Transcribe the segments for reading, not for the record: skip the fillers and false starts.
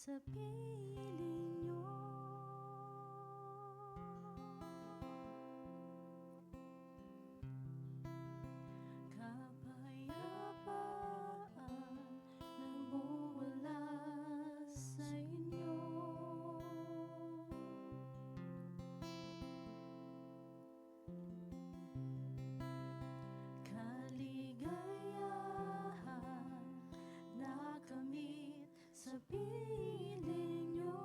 sa piling niyo. Kapayapaan nagmumula sa inyo. Kaligayahan nakamit sa piling niyo.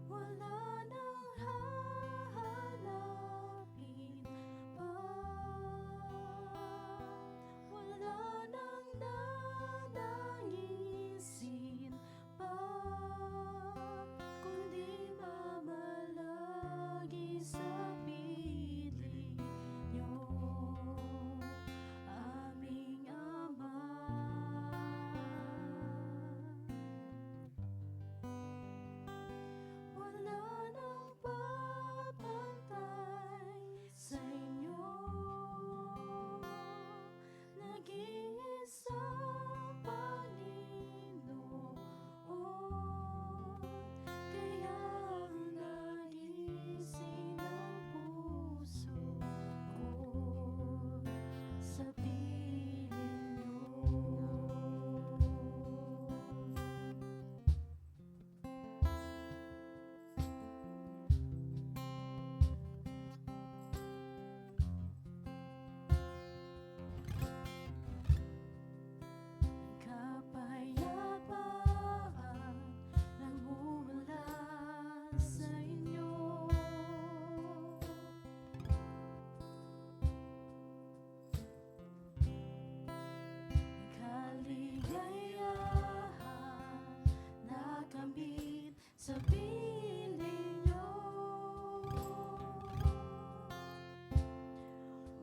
Wala nang hahanapin pa, wala nang nanangisin pa, kundi mamalagi sa piling niyo, aming Ama. Wala nang papantay sa inyo, nag-iisang Panginoon, kaya nagising ang puso ko sa piling niyo. Kapayapaan nagmumula sa inyo. Kaligayahan nakamit sa piling niyo.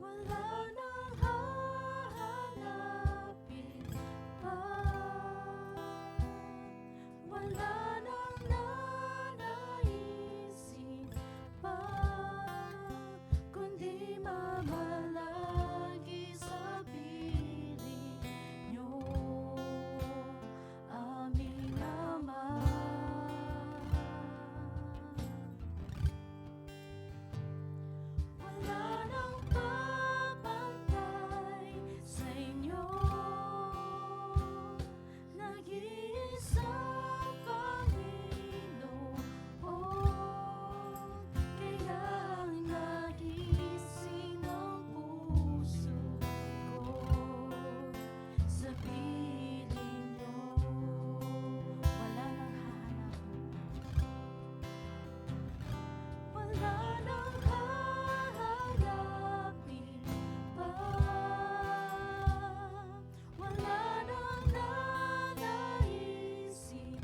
Wala nang hahanapin pa, wala nang nanaisin pa, kundi mamalagi sa piling niyo, aming Ama. Wala nang papantay sa inyo, nag-iisang Panginoon, kaya nagising ang puso ko sa piling niyo. Wala nang hahanapin, wala nang hahanapin pa, wala nang nanaisin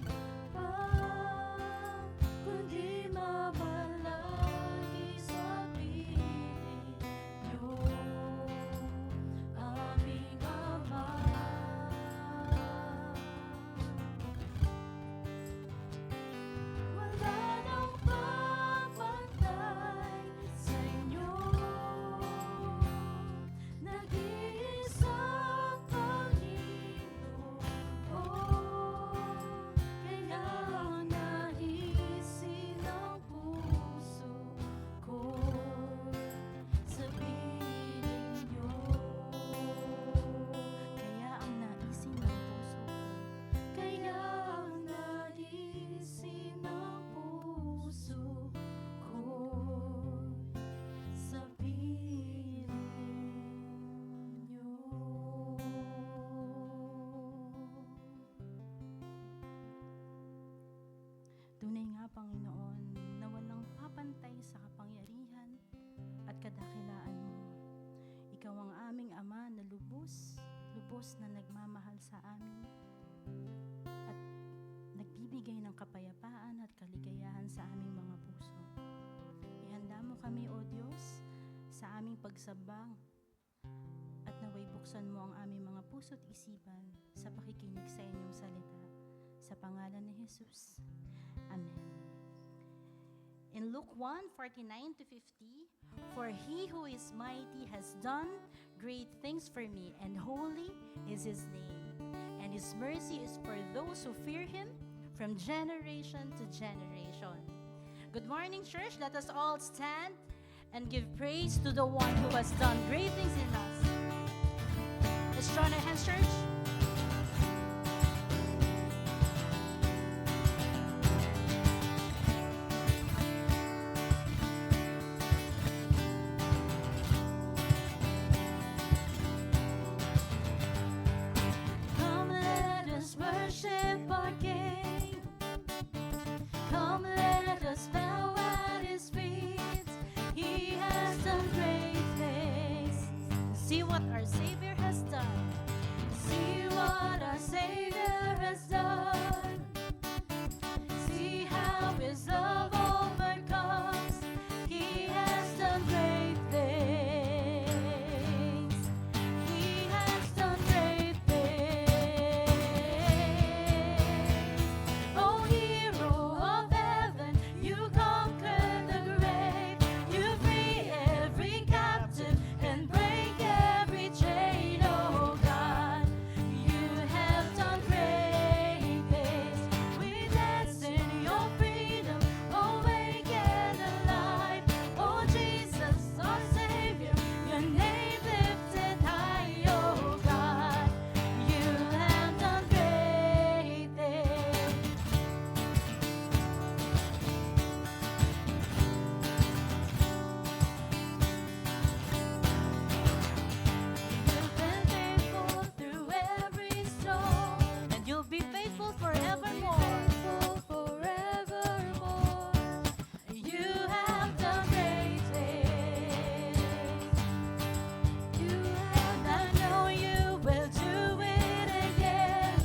pa, kundi mamalagi sa piling niyo, aming Ama. Wala nang papantay sa inyo, nag-iisang Panginoon, kaya naising ang puso ko sa piling niyo. Kaya ang naising ng puso ko, kaya ang naising ng puso ko sa piling niyo. Tunay nga, Panginoon, na walang papantay sa kapangyarihan at kadakilaan mo. Ikaw ang aming Ama na lubos na nagmamahal sa amin at nagbibigay ng kapayapaan at kaligayahan sa aming mga puso. Ihanda mo kami, O Diyos, sa aming pagsabang at naway buksan mo ang aming mga puso at isipan sa pakikinig sa inyong salita. Sa pangalan ni Jesus. Amen. In Luke 1:49-50, for he who is mighty has done great things for me, and holy is his name. And and His mercy is for those who fear Him from generation to generation. Good morning, church. Let us all stand and give praise to the one who has done great things in us. Let's join our hands, church. See what our Savior has done. See what our Savior has done. See how His love overcomes. He has done great things. He has done great things. Oh, hero of heaven, you conquered the grave. You free every captive and break chain, oh God, you have done great things. We dance in your freedom, awake and alive. Oh Jesus, our Savior, your name lifted high, oh God, you have done great things. Be faithful forevermore. Forevermore. You have done great things. You have, I know you will do it again.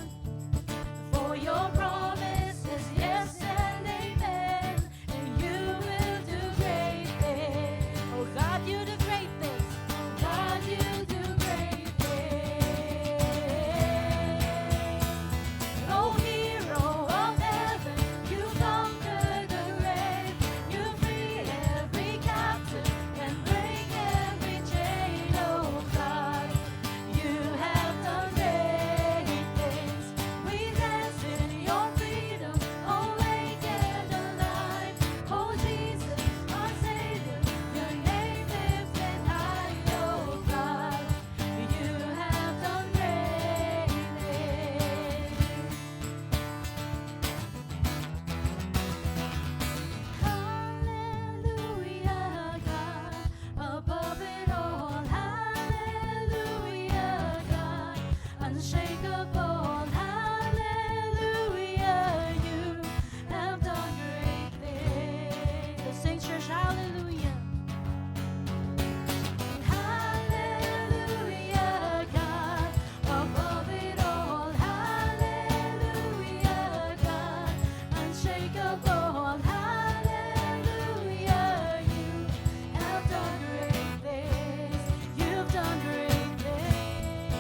For your promise is yes and amen. And you will do great things. Oh God, you do great things. God, you do great things. Oh, hero of heaven, you conquer the grave. You free every captive and break every chain. Oh God, you have done great things. We dance in your freedom, awake and alive. Oh Jesus, our Savior, your name lifted high. Oh God, you have done great things. Hallelujah, God, above it all. Hallelujah, God, unshakable. Hallelujah, you have done great things. Let's sing, church, hallelujah. Hallelujah, God, above it all. Hallelujah, God, unshakable. Hallelujah, you have done great things. You've done great things.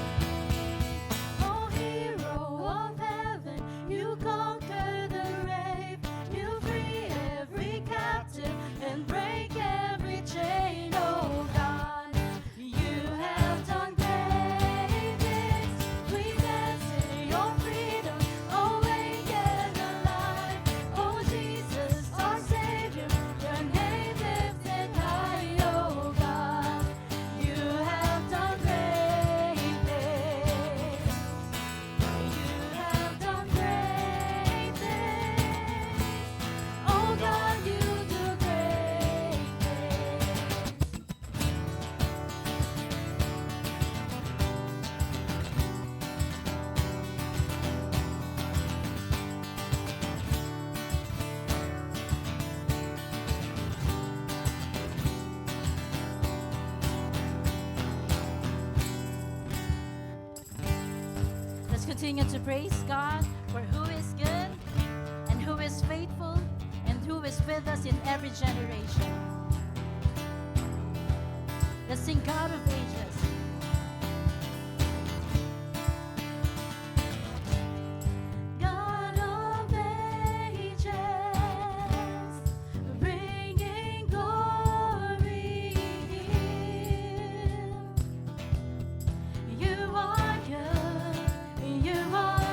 Oh, hero of heaven, you conquer the grave. You free every captive and break every chain. Oh God, you have done great things. We dance in your freedom, awake and alive. Oh Jesus, our Savior, your name lifted high. Oh God, you have done great things. You have done great things. Oh God, you do great things. Let's continue to praise God for who is good and who is faithful and who is with us in every generation. Let's sing God of Ages. God of ages, bringing glory. You are good, you are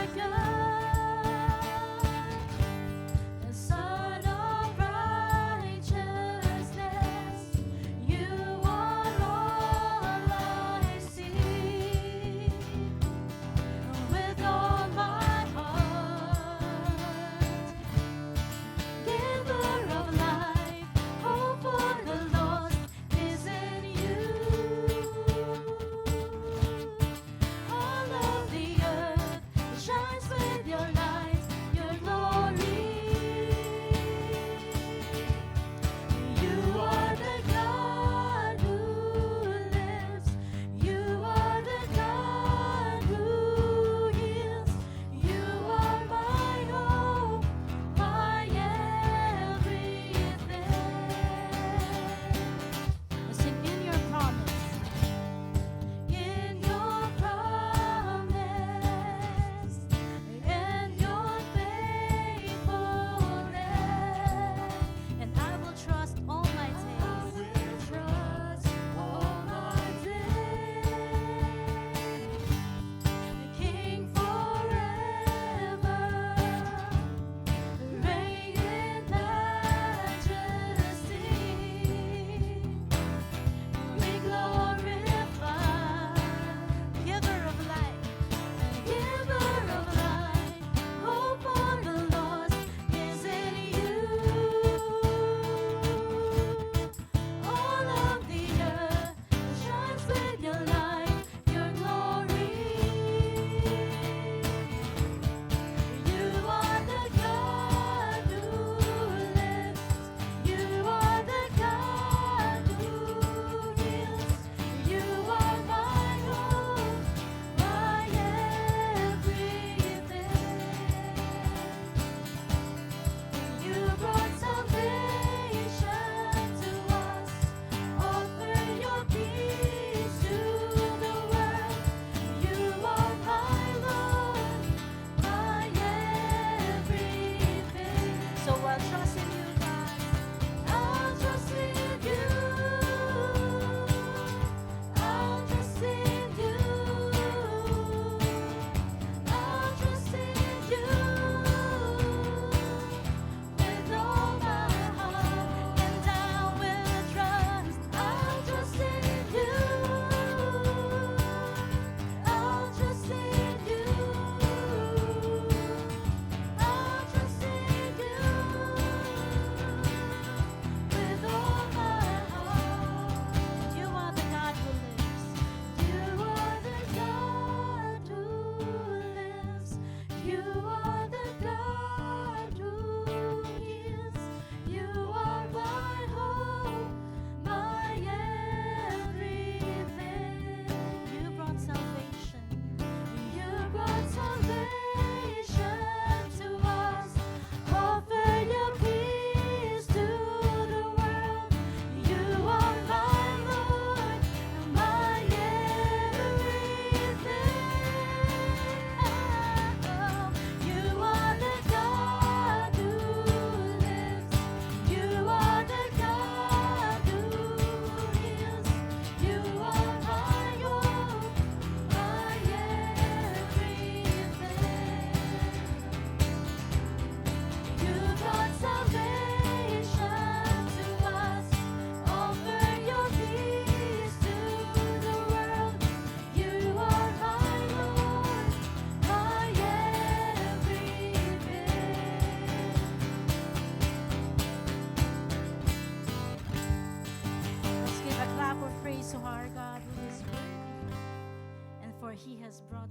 has brought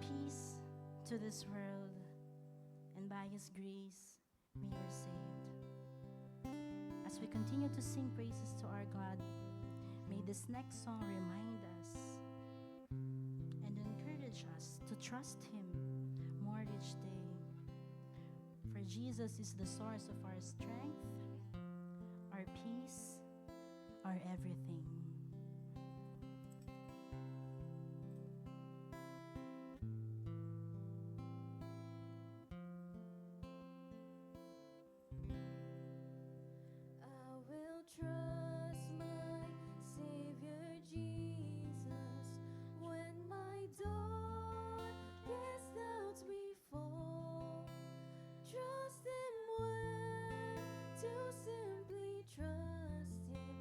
peace to this world, and by His grace, we are saved. As we continue to sing praises to our God, may this next song remind us and encourage us to trust Him more each day. For Jesus is the source of our strength, our peace, our everything. Trust my Savior Jesus when my darkest doubts befall. Trust Him when to simply trust Him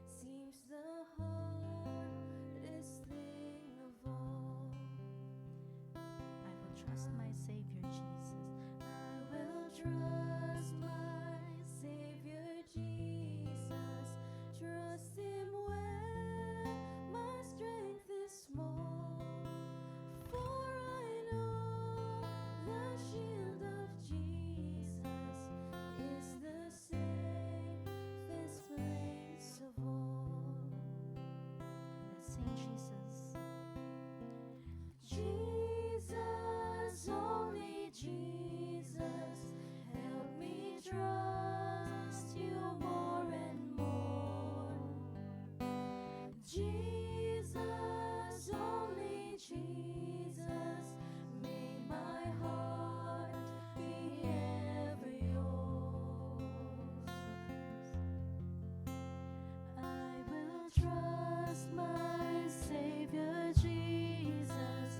seems the hardest thing of all. I will trust my Savior Jesus. I will trust my Savior Jesus. Trust Him when my strength is small. For I know the shield of Jesus is the safest place of all. Let's sing Jesus. Jesus, only Jesus, help me trust You more and more. Jesus, only Jesus, may my heart be ever Yours. I will trust my Savior Jesus.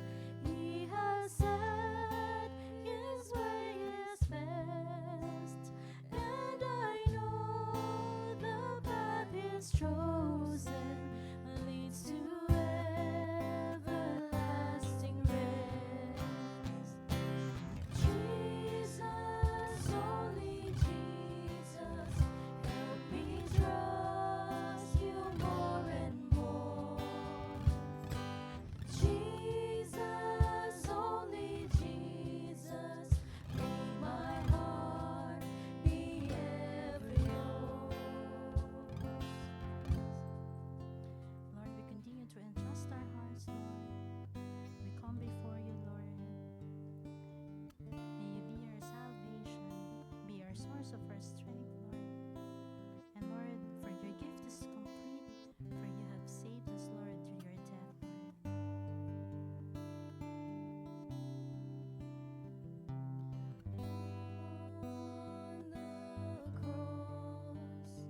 He has said His way is best, and I know the path He's chosen leads to everlasting rest. Jesus, only Jesus, help me trust You more and more. Jesus, only Jesus, may my heart be ever Yours. Lord, we continue to entrust our hearts, Lord. We come before You, Lord. May You be our salvation, be our source of our strength, Lord. And Lord, for Your gift is complete, for You have saved us, Lord, through Your death, Lord. On the cross,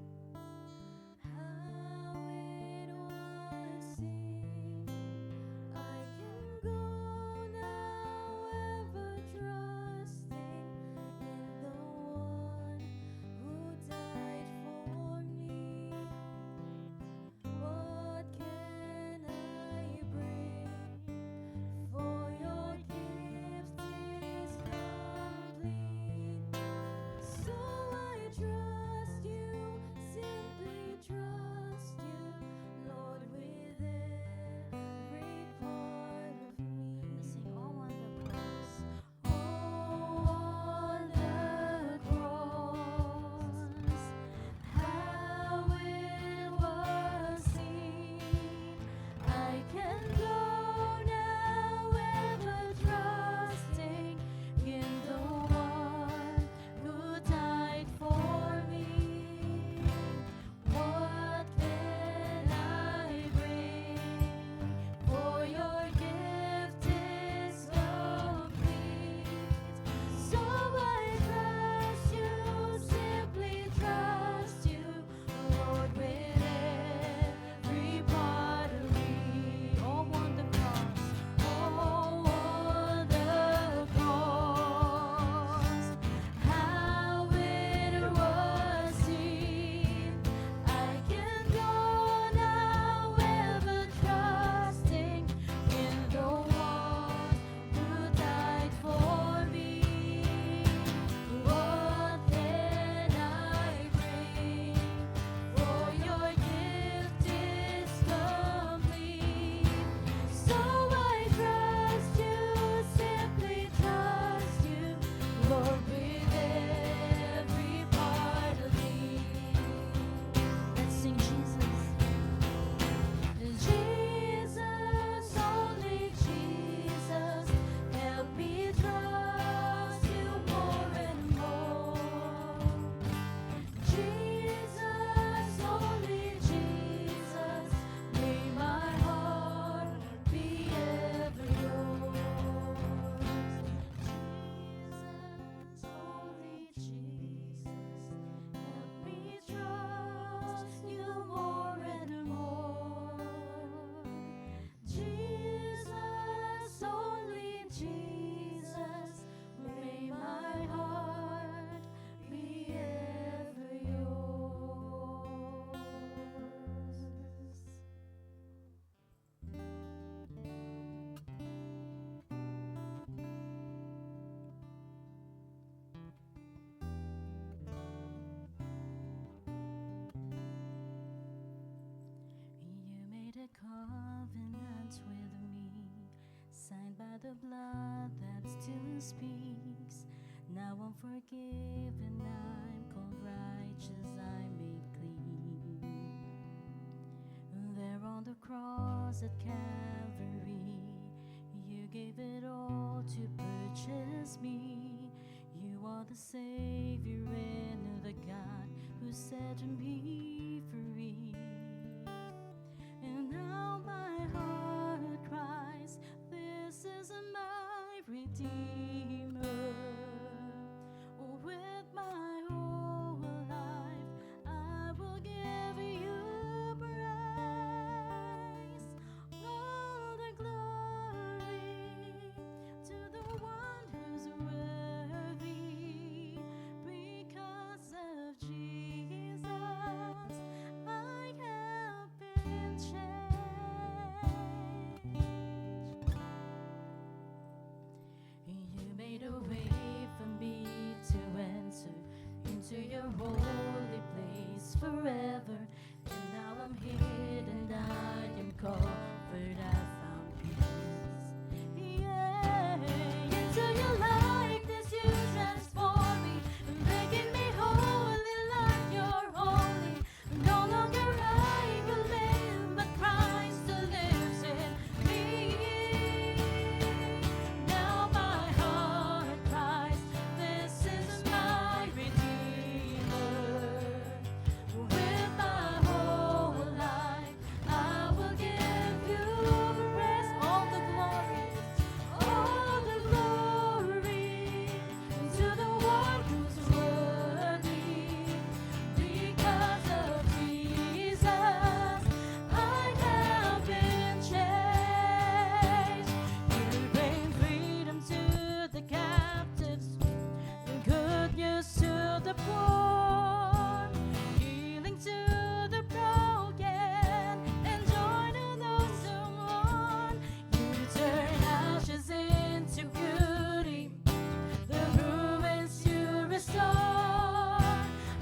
how it would seem I can go now, ever trusting in the one a covenant with me, signed by the blood that still speaks. Now I'm forgiven, I'm called righteous, I'm made clean. There on the cross at Calvary, you gave it all to purchase me. You are the Savior and the God who set me free. And now my heart cries, this is my Redeemer. With my whole life, I will give you praise. All the glory to the one who's worthy. Because of Jesus, I have been changed. You made a way for me to enter into your holy place forever. And now I'm hid and I am covered, I found peace. Yeah, into your likeness you transform me, making me holy like you're holy. No longer I who live, but Christ who lives in me. Now my heart cries, this is my Redeemer. With my whole life, I will give you praise. All the glory to the one who's worthy. Because of Jesus, I have been changed. You bring freedom to the captives, good news to the poor, healing to the broken, and joy to those who mourn. You turn ashes into beauty, the ruins you restore.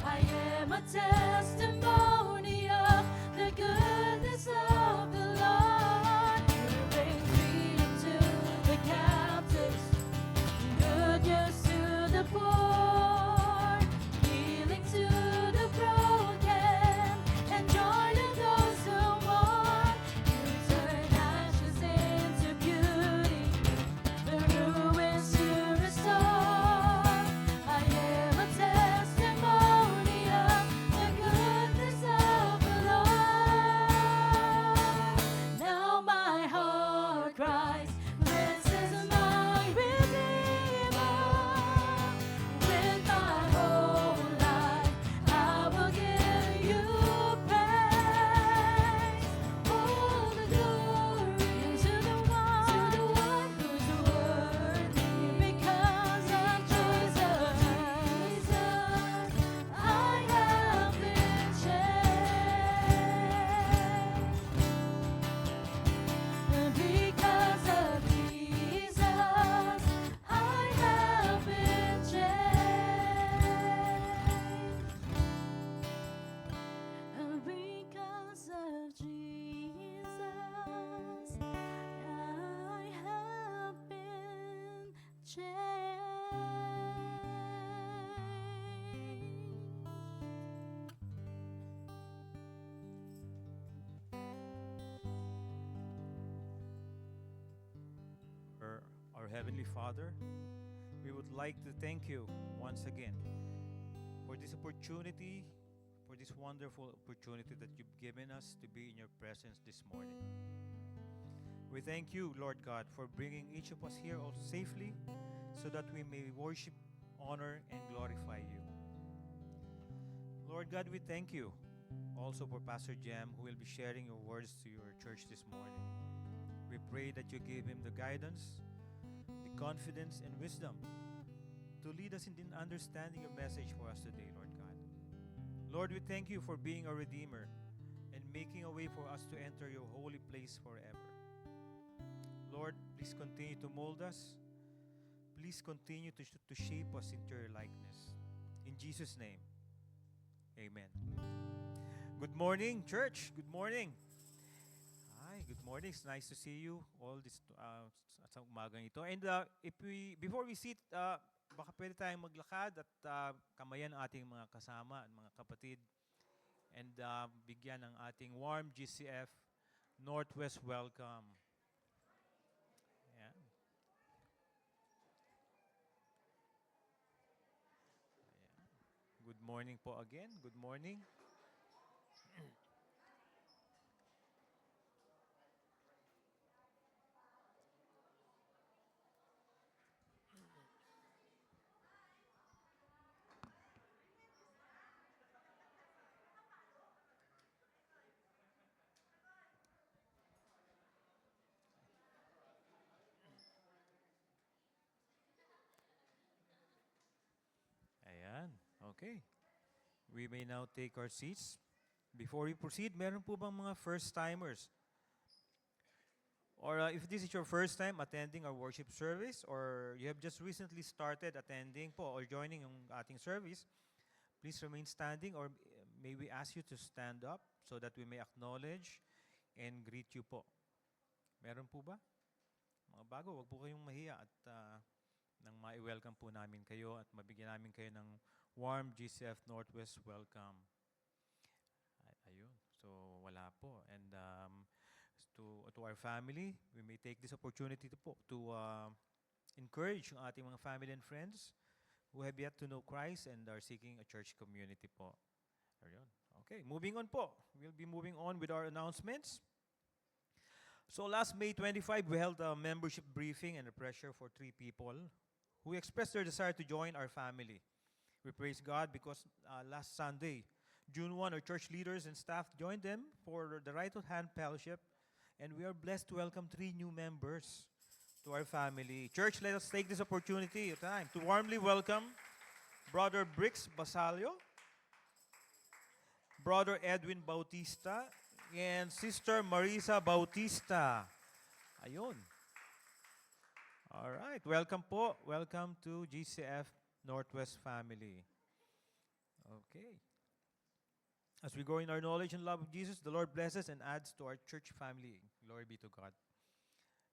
I am a testimony of the goodness of the Lord. You bring freedom to the captives, good news to the poor, healing to the broken, and joy to those who mourn. You turn ashes into beauty, the ruins you restore. I am a testimony of the goodness of the Lord. Now my heart cries, this is my Redeemer. With my whole life, I will give you praise. All the glory to the one who's worthy. Because of Jesus, I have been changed. Because of Jesus, I have been changed. Because of Jesus, I have been changed. Our Heavenly Father, we would like to thank you once again for this opportunity, for this wonderful opportunity that you've given us to be in your presence this morning. We thank you, Lord God, for bringing each of us here all safely so that we may worship, honor, and glorify you. Lord God, we thank you also for Pastor Jam, who will be sharing your words to your church this morning. We pray that you give him the guidance, the confidence, and wisdom to lead us in the understanding your message for us today, Lord God. Lord, we thank you for being a Redeemer and making a way for us to enter your holy place forever. Lord, please continue to mold us. Please continue to shape us into your likeness. In Jesus' name, amen. Good morning, church. Good morning. Hi, good morning. It's nice to see you all this sa umagang ito. And before we sit, baka pwede tayong maglakad at kamayan ang ating mga kasama at mga kapatid and bigyan ng ating warm GCF Northwest welcome. Ayan. Ayan. Good morning po again. Good morning. Ayan. Okay. We may now take our seats. Before we proceed, meron po bang mga first-timers? Or if this is your first time attending our worship service or you have just recently started attending po or joining yung ating service, please remain standing or may we ask you to stand up so that we may acknowledge and greet you po. Meron po ba? Mga bago, wag po kayong mahiya at nang ma-welcome po namin kayo at mabigyan namin kayo ng warm GCF Northwest welcome. Ayun. So, wala po. And to our family, we may take this opportunity to encourage yung ating mga family and friends who have yet to know Christ and are seeking a church community po. Ayun. Okay, moving on po. We'll be moving on with our announcements. So last May 25, we held a membership briefing and a pressure for 3 people who expressed their desire to join our family. We praise God because last Sunday, June 1, our church leaders and staff joined them for the Right of Hand Fellowship, and we are blessed to welcome 3 new members to our family. Church, let us take this opportunity time to warmly welcome Brother Brix Basalio, Brother Edwin Bautista, and Sister Marisa Bautista. Ayun. All right. Welcome po. Welcome to GCF Northwest family. Okay. As we grow in our knowledge and love of Jesus, the Lord blesses and adds to our church family. Glory be to God.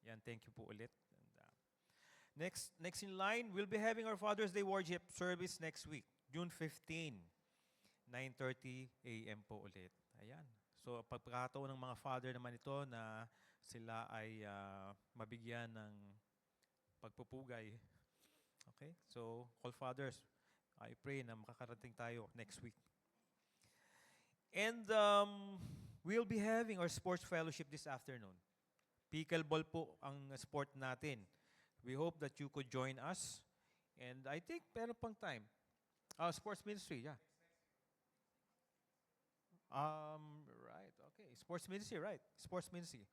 Yan, thank you po ulit. And, next in line, we'll be having our Father's Day worship service next week, June 15, 9:30 a.m. po ulit. Ayan. So, pagkakataon ng mga father naman ito na sila ay mabigyan ng pagpupugay. Okay? So, all fathers, I pray na makakarating tayo next week. And we'll be having our sports fellowship this afternoon. Pickleball po ang sport natin. We hope that you could join us. And I think meron pang time. Sports ministry, yeah. Right, okay. Sports ministry, right. Sports ministry.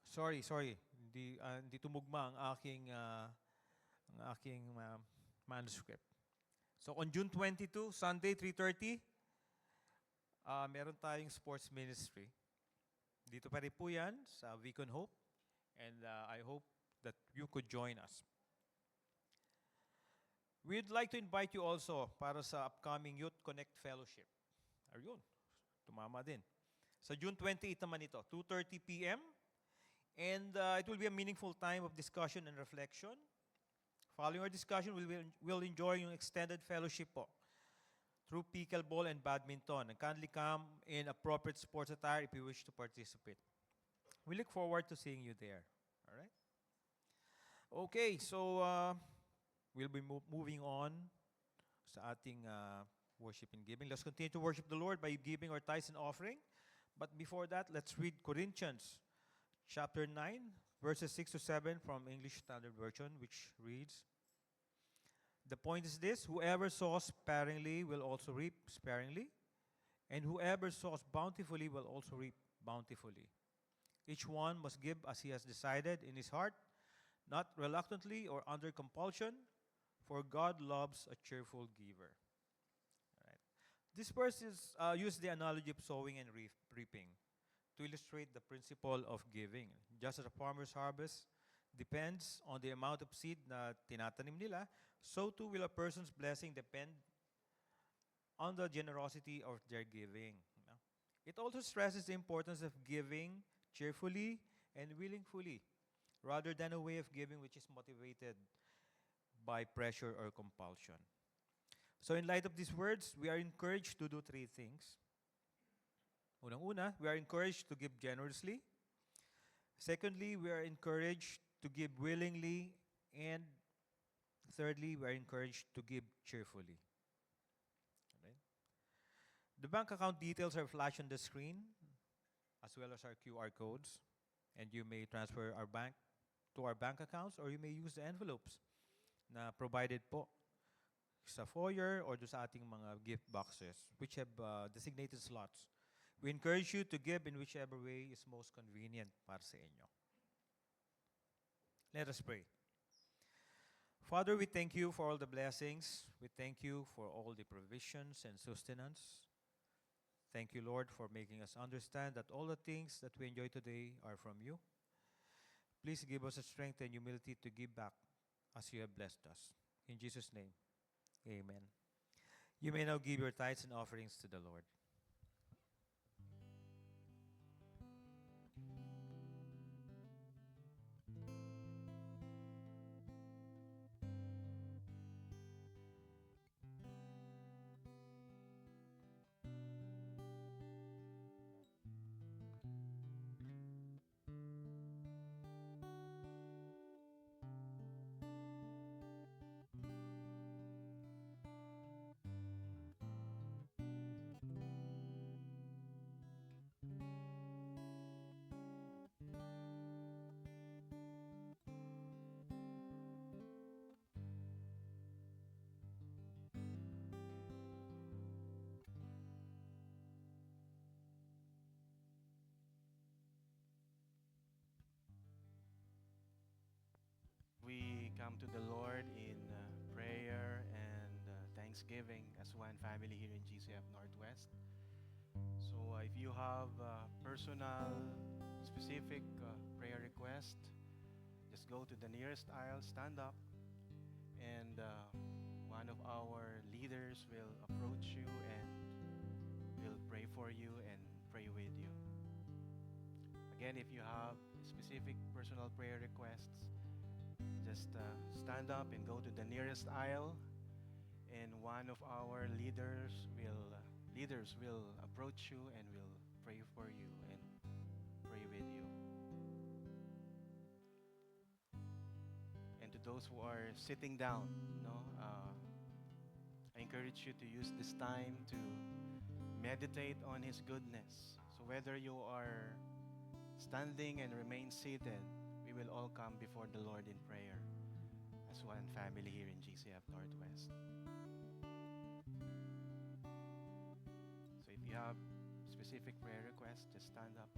Sorry. Hindi tumugma ang aking manuscript. So on June 22, Sunday, 3:30, meron tayong sports ministry. Dito pa rin po yan sa Beacon Hope. And I hope that you could join us. We'd like to invite you also para sa upcoming Youth Connect Fellowship. Ayun, tumama din. Sa June 28 naman ito, 2:30 p.m. And it will be a meaningful time of discussion and reflection. Following our discussion, we'll enjoy yung extended fellowship po through pickleball and badminton. And kindly come in appropriate sports attire if you wish to participate. We look forward to seeing you there. All right? Okay, so we'll be moving on sa ating worship and giving. Let's continue to worship the Lord by giving our tithes and offering. But before that, let's read Corinthians chapter 9, verses 6 to 7 from English Standard Version, which reads, "The point is this, whoever sows sparingly will also reap sparingly, and whoever sows bountifully will also reap bountifully. Each one must give as he has decided in his heart, not reluctantly or under compulsion, for God loves a cheerful giver." All right. This verse use the analogy of sowing and reaping to illustrate the principle of giving. Just as a farmer's harvest depends on the amount of seed na tinatanim nila, so too will a person's blessing depend on the generosity of their giving. It also stresses the importance of giving cheerfully and willingly, rather than a way of giving which is motivated by pressure or compulsion. So, in light of these words, we are encouraged to do three things. Unang-una, we are encouraged to give generously. Secondly, we are encouraged to give willingly. And thirdly, we are encouraged to give cheerfully. Alright? The bank account details are flashed on the screen, as well as our QR codes. And you may transfer to our bank accounts, or you may use the envelopes na provided po sa foyer or do sa ating mga gift boxes, which have designated slots. We encourage you to give in whichever way is most convenient para sa inyo. Let us pray. Father, we thank you for all the blessings. We thank you for all the provisions and sustenance. Thank you, Lord, for making us understand that all the things that we enjoy today are from you. Please give us the strength and humility to give back as you have blessed us. In Jesus' name, amen. You may now give your tithes and offerings to the Lord. We come to the Lord in prayer and thanksgiving as one family here in GCF Northwest. So if you have personal, specific prayer request, just go to the nearest aisle, stand up, and one of our leaders will approach you and will pray for you and pray with you. Again, if you have specific personal prayer requests, just stand up and go to the nearest aisle, and one of our leaders will approach you and will pray for you and pray with you. And to those who are sitting down, I encourage you to use this time to meditate on His goodness. So whether you are standing and remain seated, we will all come before the Lord in prayer as one family here in GCF Northwest. So if you have specific prayer requests, just stand up.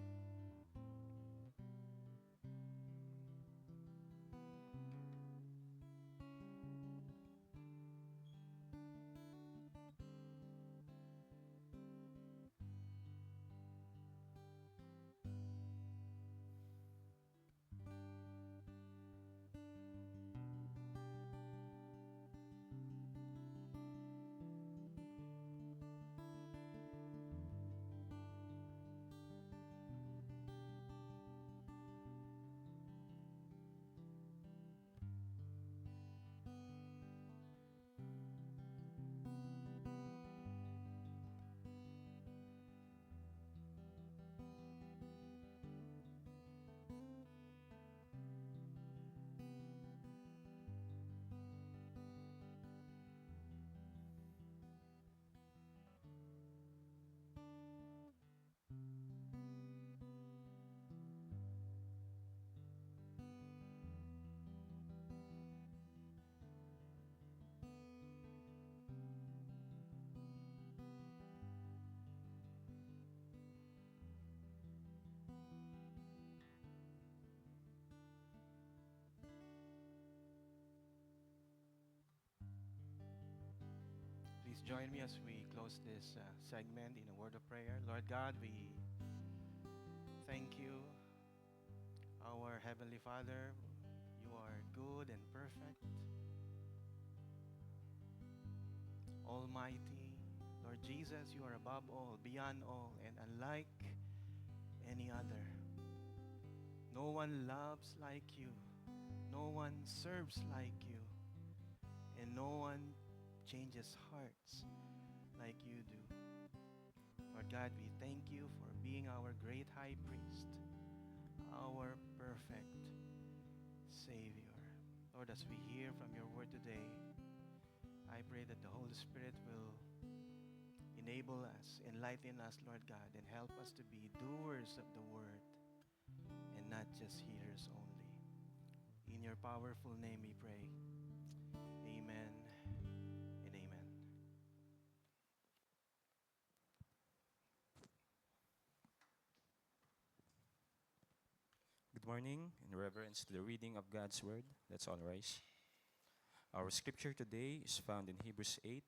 Please join me as we close this segment in a word of prayer. Lord God, we thank you, our Heavenly Father. You are good and perfect, Almighty. Lord Lord Jesus, you are above all, beyond all, and unlike any other. No one loves like you. No one serves like you. And no one changes hearts like you do. Lord God, we thank you for being our great high priest, our perfect Savior. Lord, as we hear from your word today, I pray that the Holy Spirit will enable us, enlighten us, Lord God, and help us to be doers of the word and not just hearers only. In your powerful name we pray. Amen and amen. Good morning. In reverence to the reading of God's Word, let's all rise. Our scripture today is found in Hebrews 8,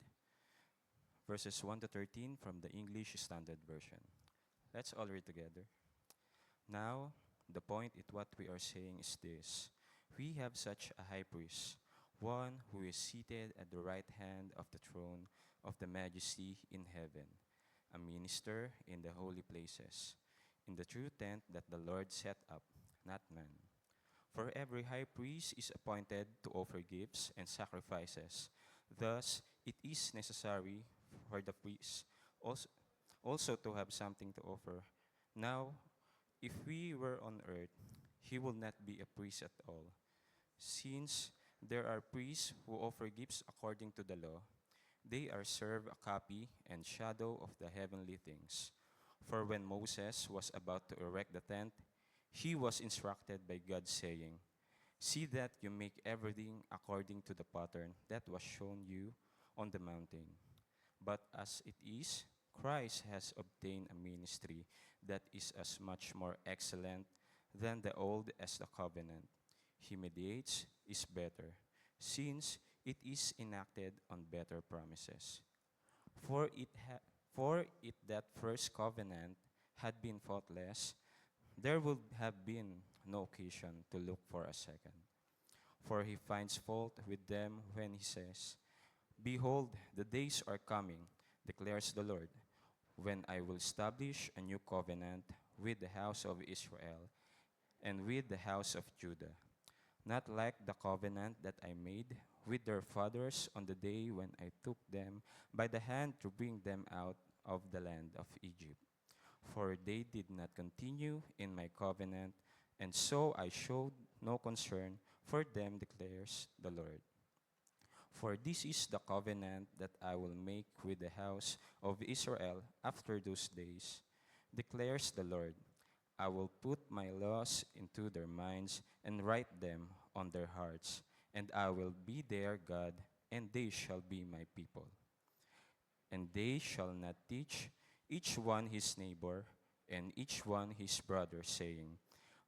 verses 1 to 13 from the English Standard Version. Let's all read together. Now, the point in what we are saying is this. We have such a high priest, one who is seated at the right hand of the throne of the majesty in heaven, a minister in the holy places, in the true tent that the Lord set up, not man. For every high priest is appointed to offer gifts and sacrifices. Thus, it is necessary for the priest also to have something to offer. Now, if we were on earth, he will not be a priest at all. Since there are priests who offer gifts according to the law, they are served a copy and shadow of the heavenly things. For when Moses was about to erect the tent, he was instructed by God, saying, "See that you make everything according to the pattern that was shown you on the mountain." But as it is, Christ has obtained a ministry that is as much more excellent than the old as the covenant. He mediates is better, since it is enacted on better promises. For it that first covenant had been faultless, there would have been no occasion to look for a second. For he finds fault with them when he says, "Behold, the days are coming, declares the Lord, when I will establish a new covenant with the house of Israel and with the house of Judah, not like the covenant that I made with their fathers on the day when I took them by the hand to bring them out of the land of Egypt. For they did not continue in my covenant, and so I showed no concern for them, declares the Lord. For this is the covenant that I will make with the house of Israel after those days, declares the Lord. I will put my laws into their minds and write them on their hearts, and I will be their God, and they shall be my people. And they shall not teach each one his neighbor, and each one his brother, saying,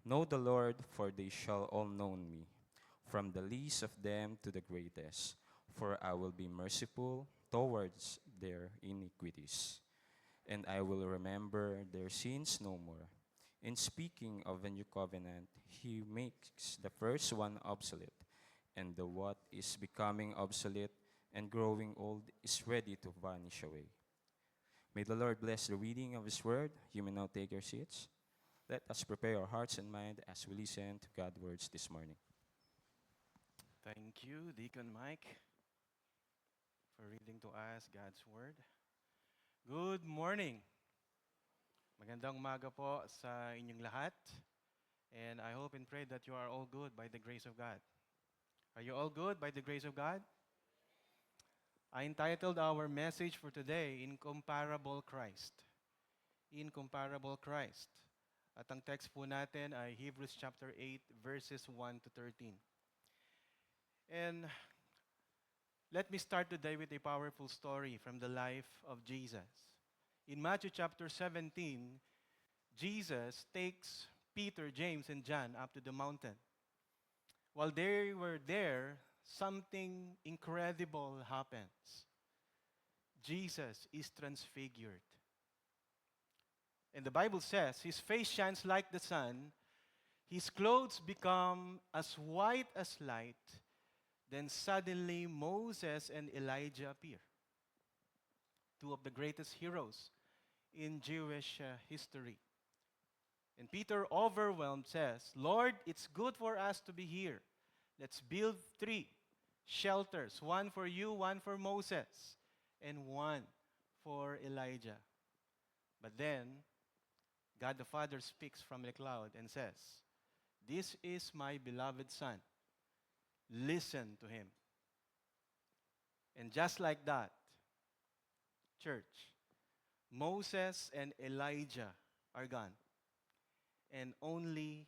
Know the Lord, for they shall all know me, from the least of them to the greatest. For I will be merciful towards their iniquities, and I will remember their sins no more. In speaking of a new covenant, he makes the first one obsolete, and the what is becoming obsolete and growing old is ready to vanish away. May the Lord bless the reading of his word. You may now take your seats. Let us prepare our hearts and mind as we listen to God's words this morning. Thank you, Deacon Mike, for reading to us God's Word. Good morning. Magandang umaga po sa inyong lahat. And I hope and pray that you are all good by the grace of God. Are you all good by the grace of God? I entitled our message for today, Incomparable Christ. Incomparable Christ. At ang text po natin ay Hebrews chapter 8, verses 1 to 13. And let me start today with a powerful story from the life of Jesus. In Matthew chapter 17, Jesus takes Peter, James, and John up to the mountain. While they were there, something incredible happens. Jesus is transfigured. And the Bible says, his face shines like the sun, his clothes become as white as light. Then suddenly Moses and Elijah appear. two of the greatest heroes in Jewish history. And Peter, overwhelmed, says, Lord, it's good for us to be here. Let's build 3 shelters, one for you, one for Moses, and one for Elijah. But then, God the Father speaks from the cloud and says, This is my beloved Son. Listen to him. And just like that, church, Moses and Elijah are gone. And only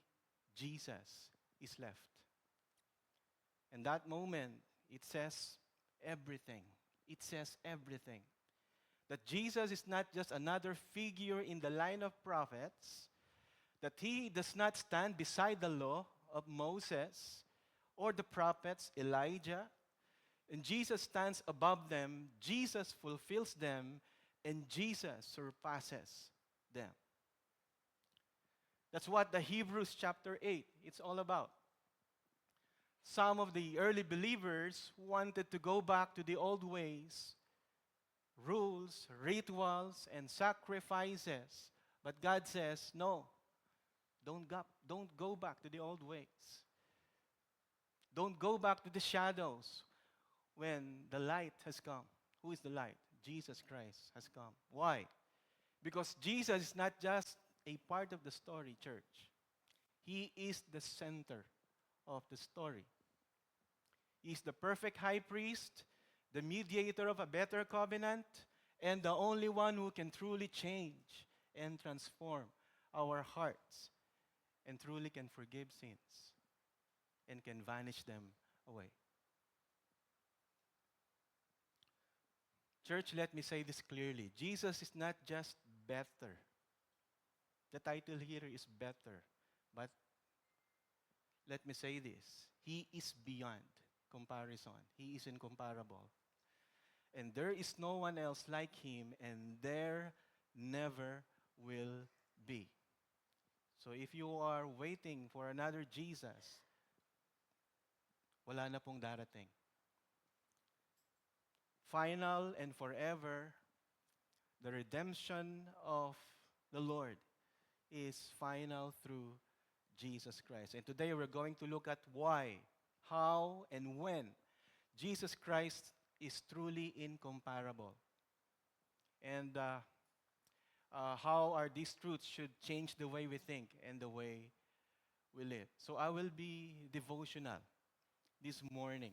Jesus is left. And that moment, it says everything. It says everything. That Jesus is not just another figure in the line of prophets, that he does not stand beside the law of Moses or the prophets, Elijah, and Jesus stands above them, Jesus fulfills them, and Jesus surpasses them. That's what the Hebrews chapter 8, it's all about. Some of the early believers wanted to go back to the old ways, rules, rituals, and sacrifices. But God says, no, don't go back to the old ways. Don't go back to the shadows when the light has come. Who is the light? Jesus Christ has come. Why? Because Jesus is not just a part of the story, church. He is the center of the story. He is the perfect high priest, the mediator of a better covenant, and the only one who can truly change and transform our hearts and truly can forgive sins and can vanish them away. Church, let me say this clearly. Jesus is not just better. The title here is better. But let me say this. He is beyond comparison. He is incomparable. And there is no one else like him, and there never will be. So if you are waiting for another Jesus, wala na pong darating. Final and forever, the redemption of the Lord is final through Jesus Christ. And today we're going to look at why, how, and when Jesus Christ is truly incomparable. And how are these truths should change the way we think and the way we live. So I will be devotional this morning.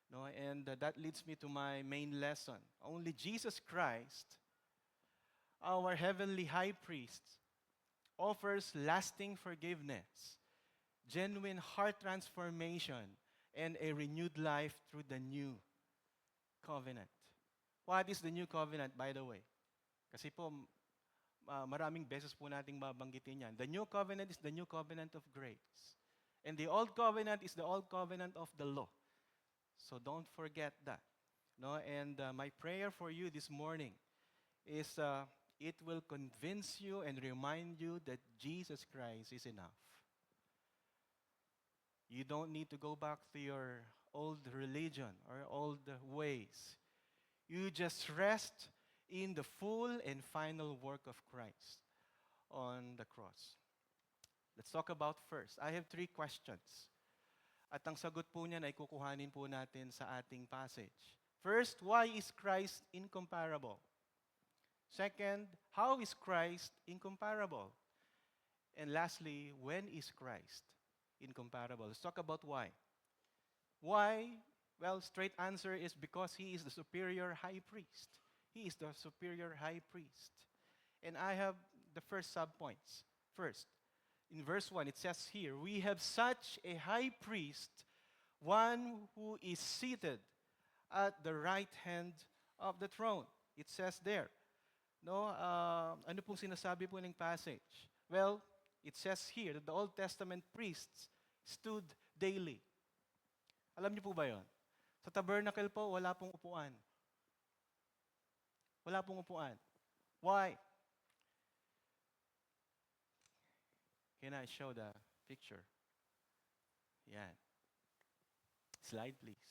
No, and that leads me to my main lesson. Only Jesus Christ, our heavenly high priest, offers lasting forgiveness, genuine heart transformation, and a renewed life through the new covenant. What is the new covenant, by the way? Kasi po, maraming beses po nating babanggitin yan. The new covenant is the new covenant of grace. And the old covenant is the old covenant of the law. So don't forget that. No? And my prayer for you this morning is it will convince you and remind you that Jesus Christ is enough. You don't need to go back to your old religion or old ways. You just rest in the full and final work of Christ on the cross. Let's talk about first. I have 3 questions. At ang sagot po niyan ay kukuhanin po natin sa ating passage. First, why is Christ incomparable? Second, how is Christ incomparable? And lastly, when is Christ incomparable? Let's talk about why. Why? Well, straight answer is because he is the superior high priest. He is the superior high priest. And I have the first subpoints. First, in verse 1, it says here, we have such a high priest, one who is seated at the right hand of the throne. It says there. No, ano pong sinasabi po ng passage? Well, it says here that the Old Testament priests stood daily. Alam niyo po ba yon? Sa tabernacle po, wala pong upuan. Wala pong upuan. Why? Can I show the picture? Yan. Slide, please.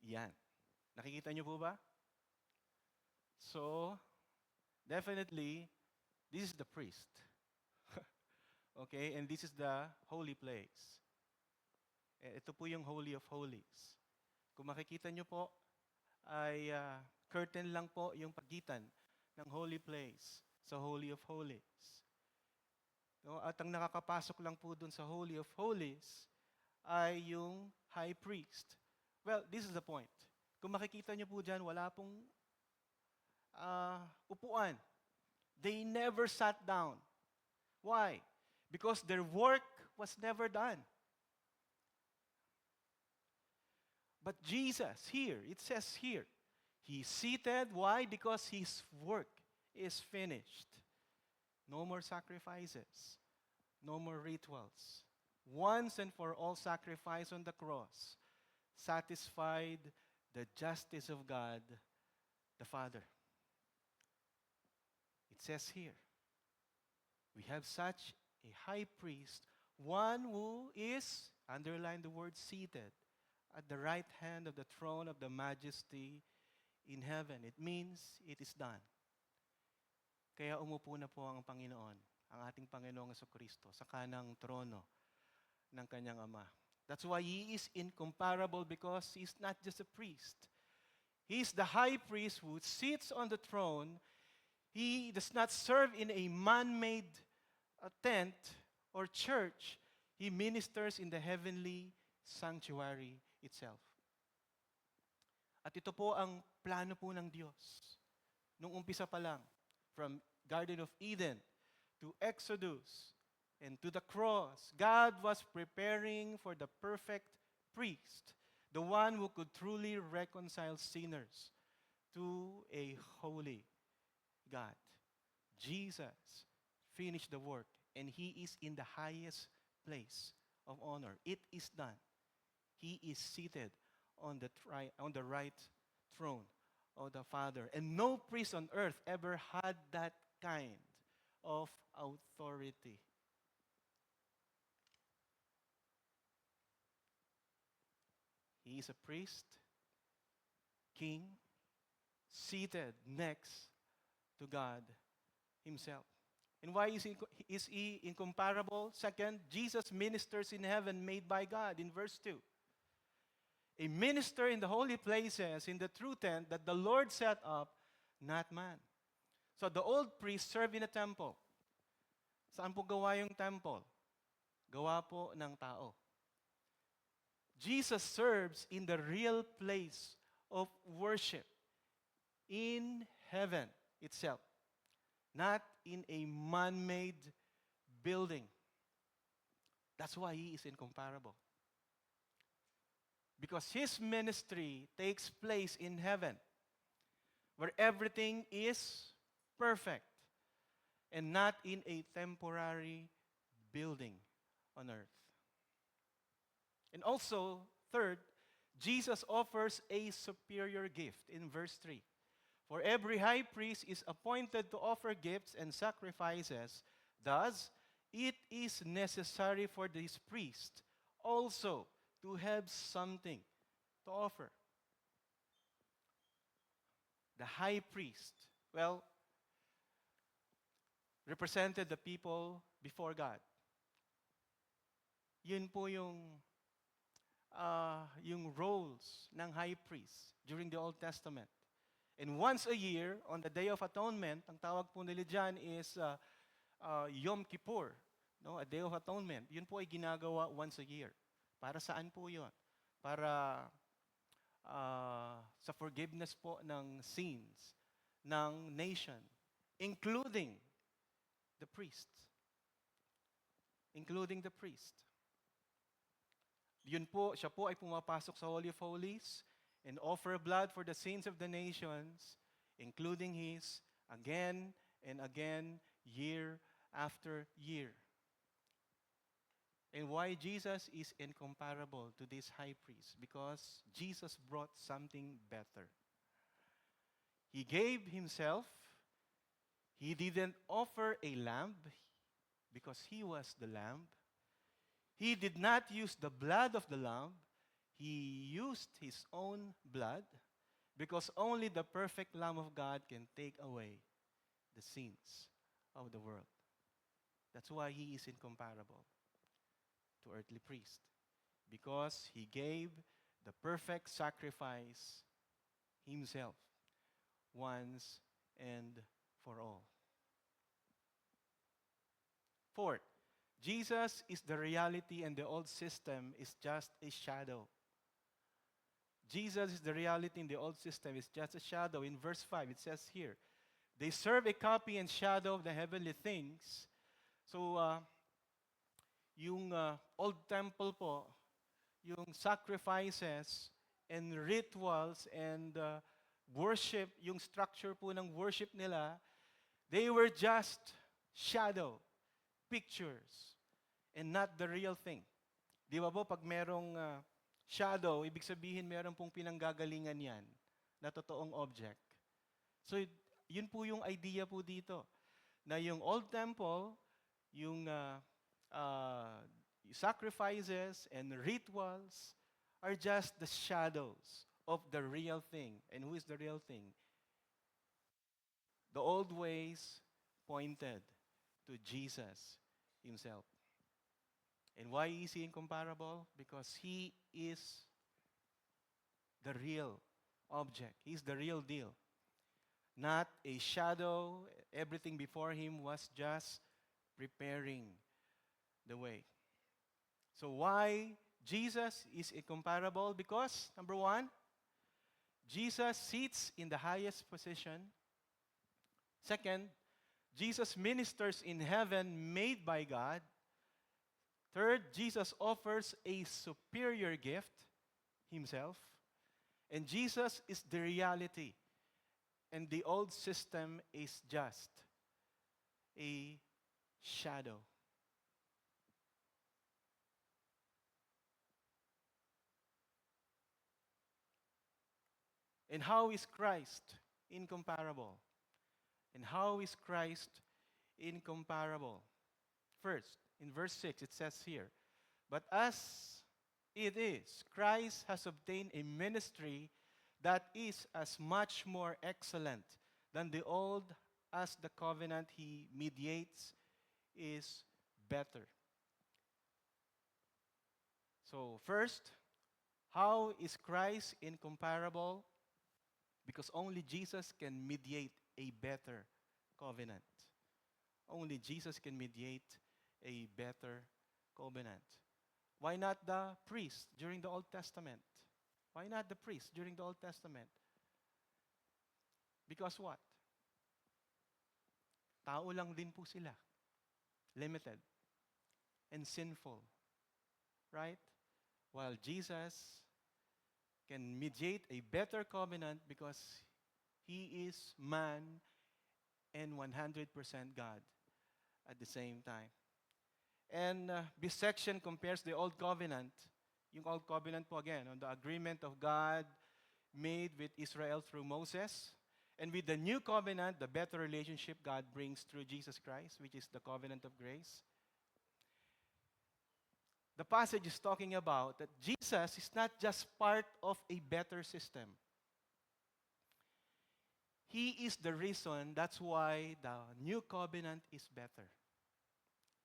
Yan. Nakikita niyo po ba? So, definitely, this is the priest. Okay? And this is the holy place. Ito po yung Holy of Holies. Kung makikita niyo po, ay curtain lang po yung pagitan ng holy place sa Holy of Holies. No? At ang nakakapasok lang po dun sa Holy of Holies ay yung high priest. Well, this is the point. Kung makikita niyo po dyan, wala pong upuan. They never sat down. Why? Because their work was never done. But Jesus, here, it says here, He's seated. Why? Because His work is finished. No more sacrifices. No more rituals. Once and for all sacrifice on the cross satisfied the justice of God the Father. It says here, we have such a high priest, one who is, underline the word seated, at the right hand of the throne of the majesty in heaven. It means it is done. Kaya umupo na po ang Panginoon, ang ating Panginoong Jesucristo, sa kanang trono ng kanyang Ama. That's why He is incomparable, because He is not just a priest. He is the high priest who sits on the throne. He does not serve in a man-made tent or church. He ministers in the heavenly sanctuary itself. At ito po ang plano po ng Diyos. Nung umpisa pa lang, from Garden of Eden to Exodus and to the cross, God was preparing for the perfect priest, the one who could truly reconcile sinners to a holy God. Jesus finished the work, and He is in the highest place of honor. It is done. He is seated on the right throne of the Father. And no priest on earth ever had that kind of authority. He is a priest, king, seated next to God Himself. And why is He incomparable? Second, Jesus ministers in heaven made by God in verse 2. A minister in the holy places, in the true tent that the Lord set up, not man. So the old priest served in a temple. Saan po gawa yung temple? Gawa po ng tao. Jesus serves in the real place of worship, in heaven itself, not in a man-made building. That's why He is incomparable. Because His ministry takes place in heaven, where everything is perfect, and not in a temporary building on earth. And also, third, Jesus offers a superior gift in verse 3. For every high priest is appointed to offer gifts and sacrifices. Thus, it is necessary for this priest also to have something to offer. The high priest, well, represented the people before God. Yun po yung roles ng high priest during the Old Testament. And once a year, on the Day of Atonement, ang tawag po nila dyan is Yom Kippur, no? A Day of Atonement. Yun po ay ginagawa once a year. Para saan po yun? Para sa forgiveness po ng sins ng nation, including the priest. Including the priest. Yun po, siya po ay pumapasok sa Holy of Holies and offer blood for the sins of the nations, including his, again and again, year after year. And why Jesus is incomparable to this high priest? Because Jesus brought something better. He gave Himself. He didn't offer a lamb because He was the lamb. He did not use the blood of the lamb. He used His own blood Because only the perfect Lamb of God can take away the sins of the world. That's why he is incomparable to earthly priest. Because he gave the perfect sacrifice himself once and for all. Fourth, Jesus is the reality and the old system is just a shadow. Jesus is the reality and the old system is just a shadow. In verse 5, it says here, they serve a copy and shadow of the heavenly things. So, yung old temple po, yung sacrifices and rituals and worship, yung structure po ng worship nila, they were just shadow, pictures, and not the real thing. Di ba po, pag merong shadow, ibig sabihin meron pong pinanggagalingan yan na totoong object. So, yun po yung idea po dito, na yung old temple, yung sacrifices and rituals are just the shadows of the real thing. And who is the real thing? The old ways pointed to Jesus himself. And why is he incomparable? Because he is the real object. He's the real deal. Not a shadow. Everything before him was just preparing the way. So why Jesus is incomparable? Because, number one, Jesus sits in the highest position. Second, Jesus ministers in heaven made by God. Third, Jesus offers a superior gift, himself. And Jesus is the reality. And the old system is just a shadow. And how is Christ incomparable? And how is Christ incomparable? First, in verse 6, it says here, but as it is, Christ has obtained a ministry that is as much more excellent than the old as the covenant he mediates is better. So, first, how is Christ incomparable? Because only Jesus can mediate a better covenant. Only Jesus can mediate a better covenant. Why not the priest during the Old Testament? Why not the priest during the Old Testament? Because what? Tao lang din po sila. Limited. And sinful. Right? While Jesus can mediate a better covenant because he is man and 100% God at the same time. And this section compares the Old Covenant, yung Old Covenant po again, on the agreement of God made with Israel through Moses, and with the New Covenant, the better relationship God brings through Jesus Christ, which is the covenant of grace. The passage is talking about that Jesus is not just part of a better system. He is the reason, that's why the new covenant is better.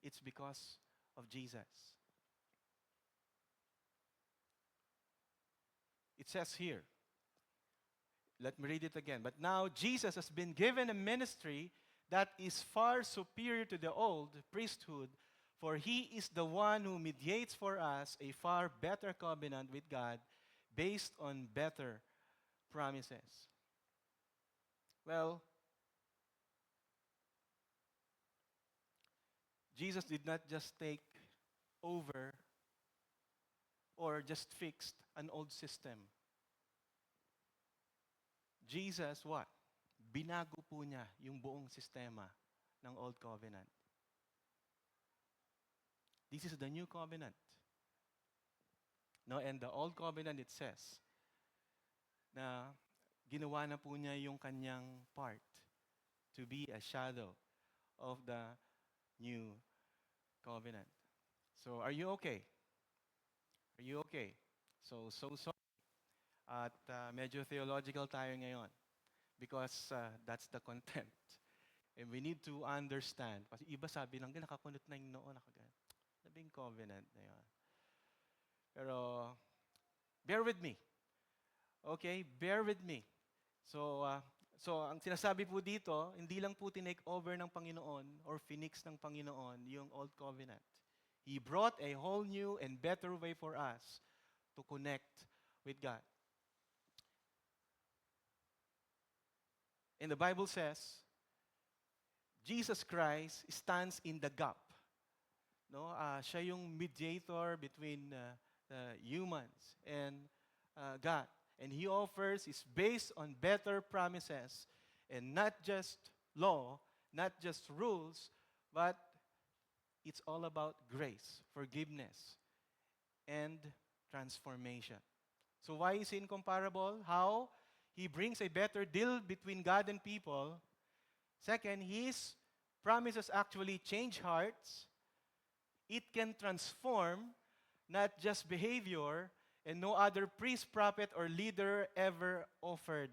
It's because of Jesus. It says here, let me read it again. But now Jesus has been given a ministry that is far superior to the old priesthood, for he is the one who mediates for us a far better covenant with God based on better promises. Well, Jesus did not just take over or just fixed an old system. Jesus, what? Binago po niya yung buong sistema ng Old Covenant. This is the New Covenant. No, and the Old Covenant, it says, na ginawa na po niya yung kanyang part to be a shadow of the New Covenant. So, are you okay? Are you okay? So sorry. At medyo theological tayo ngayon because that's the content. And we need to understand. Kasi iba sabi lang, nakakunot na yung noo, nakagan. Sabi yung covenant na yun. Pero, bear with me. Okay? Bear with me. So, ang sinasabi po dito, hindi lang po tinake over ng Panginoon or finix ng Panginoon yung Old Covenant. He brought a whole new and better way for us to connect with God. And the Bible says, Jesus Christ stands in the gap. No, siya yung mediator between humans and God. And He offers is based on better promises and not just law, not just rules, but it's all about grace, forgiveness, and transformation. So why is He incomparable? How? He brings a better deal between God and people. Second, His promises actually change hearts. It can transform not just behavior, and no other priest, prophet, or leader ever offered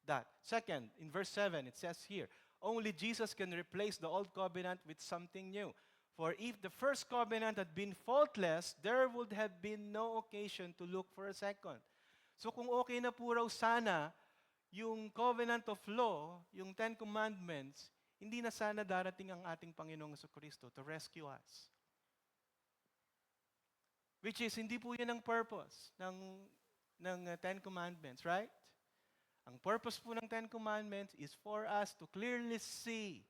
that. Second, in verse 7, it says here, only Jesus can replace the old covenant with something new. For if the first covenant had been faultless, there would have been no occasion to look for a second. So kung okay na po raw sana yung covenant of law, yung Ten Commandments, hindi na sana darating ang ating Panginoong Jesucristo to rescue us. Which is, hindi po yun ang purpose ng Ten Commandments, right? Ang purpose po ng Ten Commandments is for us to clearly see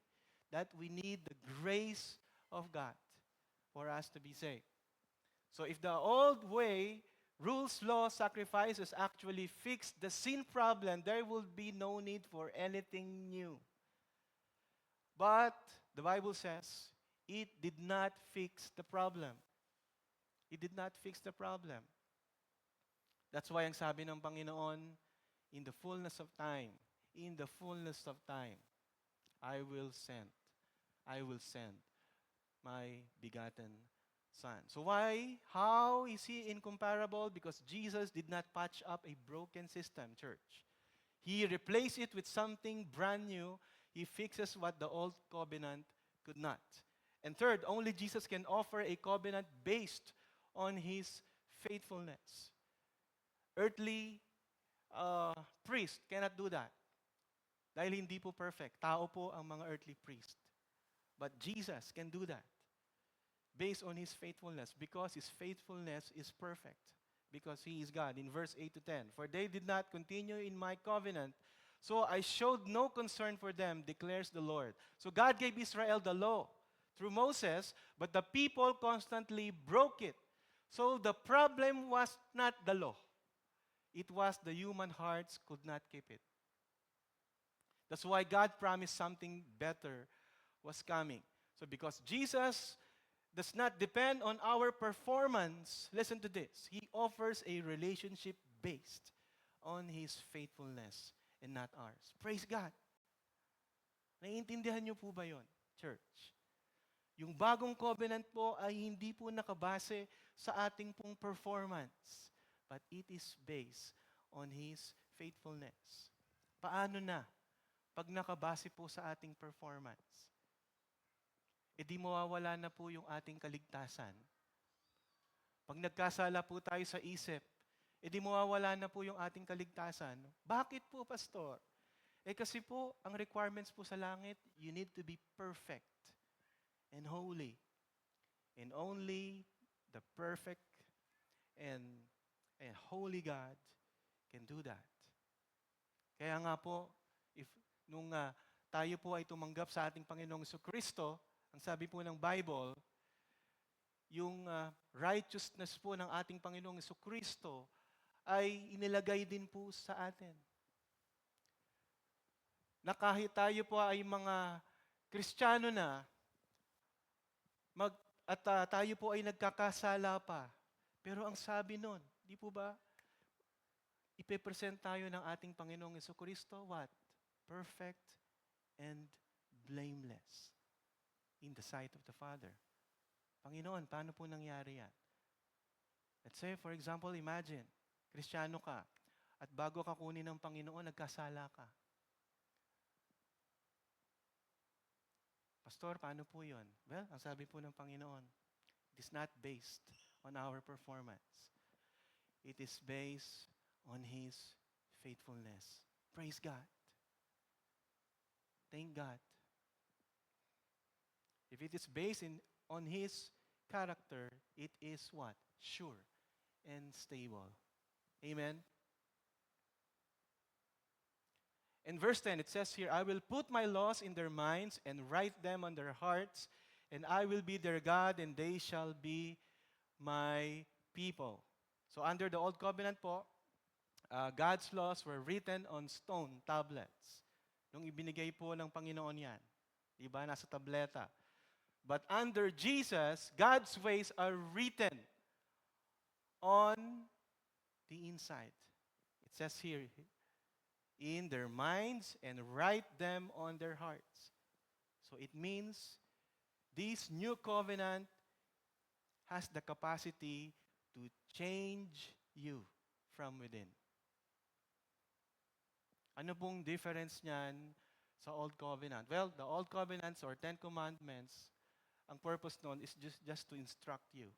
that we need the grace of God for us to be saved. So if the old way, rules, law, sacrifices actually fix the sin problem, there will be no need for anything new. But the Bible says, it did not fix the problem. It did not fix the problem. That's why ang sabi ng Panginoon, in the fullness of time, I will send my begotten Son. So why? How is He incomparable? Because Jesus did not patch up a broken system, church. He replaced it with something brand new. He fixes what the old covenant could not. And third, only Jesus can offer a covenant based on His faithfulness. Earthly priest cannot do that. Dahil hindi po perfect. Tao po ang mga earthly priest. But Jesus can do that based on His faithfulness, because His faithfulness is perfect, because He is God. In verse 8 to 10, for they did not continue in my covenant, so I showed no concern for them, declares the Lord. So God gave Israel the law through Moses, but the people constantly broke it. So the problem was not the law. It was the human hearts could not keep it. That's why God promised something better was coming. So because Jesus does not depend on our performance, listen to this, He offers a relationship based on His faithfulness and not ours. Praise God. Naiintindihan niyo po ba yon, church? Yung bagong covenant po ay hindi po nakabase sa ating pong performance, but it is based on His faithfulness. Paano na pag nakabase po sa ating performance? E di mawawala na po yung ating kaligtasan. Pag nagkasala po tayo sa isip, e di mawawala na po yung ating kaligtasan. Bakit po, Pastor? Eh kasi po, ang requirements po sa langit, you need to be perfect and holy. And only the perfect and holy God can do that. Kaya nga po, nung tayo po ay tumanggap sa ating Panginoong Jesucristo, ang sabi po ng Bible, yung righteousness po ng ating Panginoong Jesucristo ay inilagay din po sa atin. Na kahit tayo po ay mga Kristiyano na, tayo po ay nagkakasala pa. Pero ang sabi nun, di po ba, ipepresent tayo ng ating Panginoong Jesucristo, what? Perfect and blameless in the sight of the Father. Panginoon, paano po nangyari yan? Let's say, for example, imagine, Kristiyano ka, At bago ka kunin ng Panginoon, nagkasala ka. Pastor, paano po yun? Well, ang sabi po ng Panginoon, it is not based on our performance. It is based on His faithfulness. Praise God. Thank God. If it is based on His character, it is what? Sure and stable. Amen? In verse 10, it says here, I will put my laws in their minds and write them on their hearts, and I will be their God, and they shall be my people. So under the Old Covenant po, God's laws were written on stone tablets. Nung ibinigay po ng Panginoon yan. Diba? Nasa tableta. But under Jesus, God's ways are written on the inside. It says here, in their minds and write them on their hearts. So it means this new covenant has the capacity to change you from within. Ano pong difference niyan sa Old Covenant? Well, the Old Covenants or Ten Commandments, ang purpose nun is just to instruct you.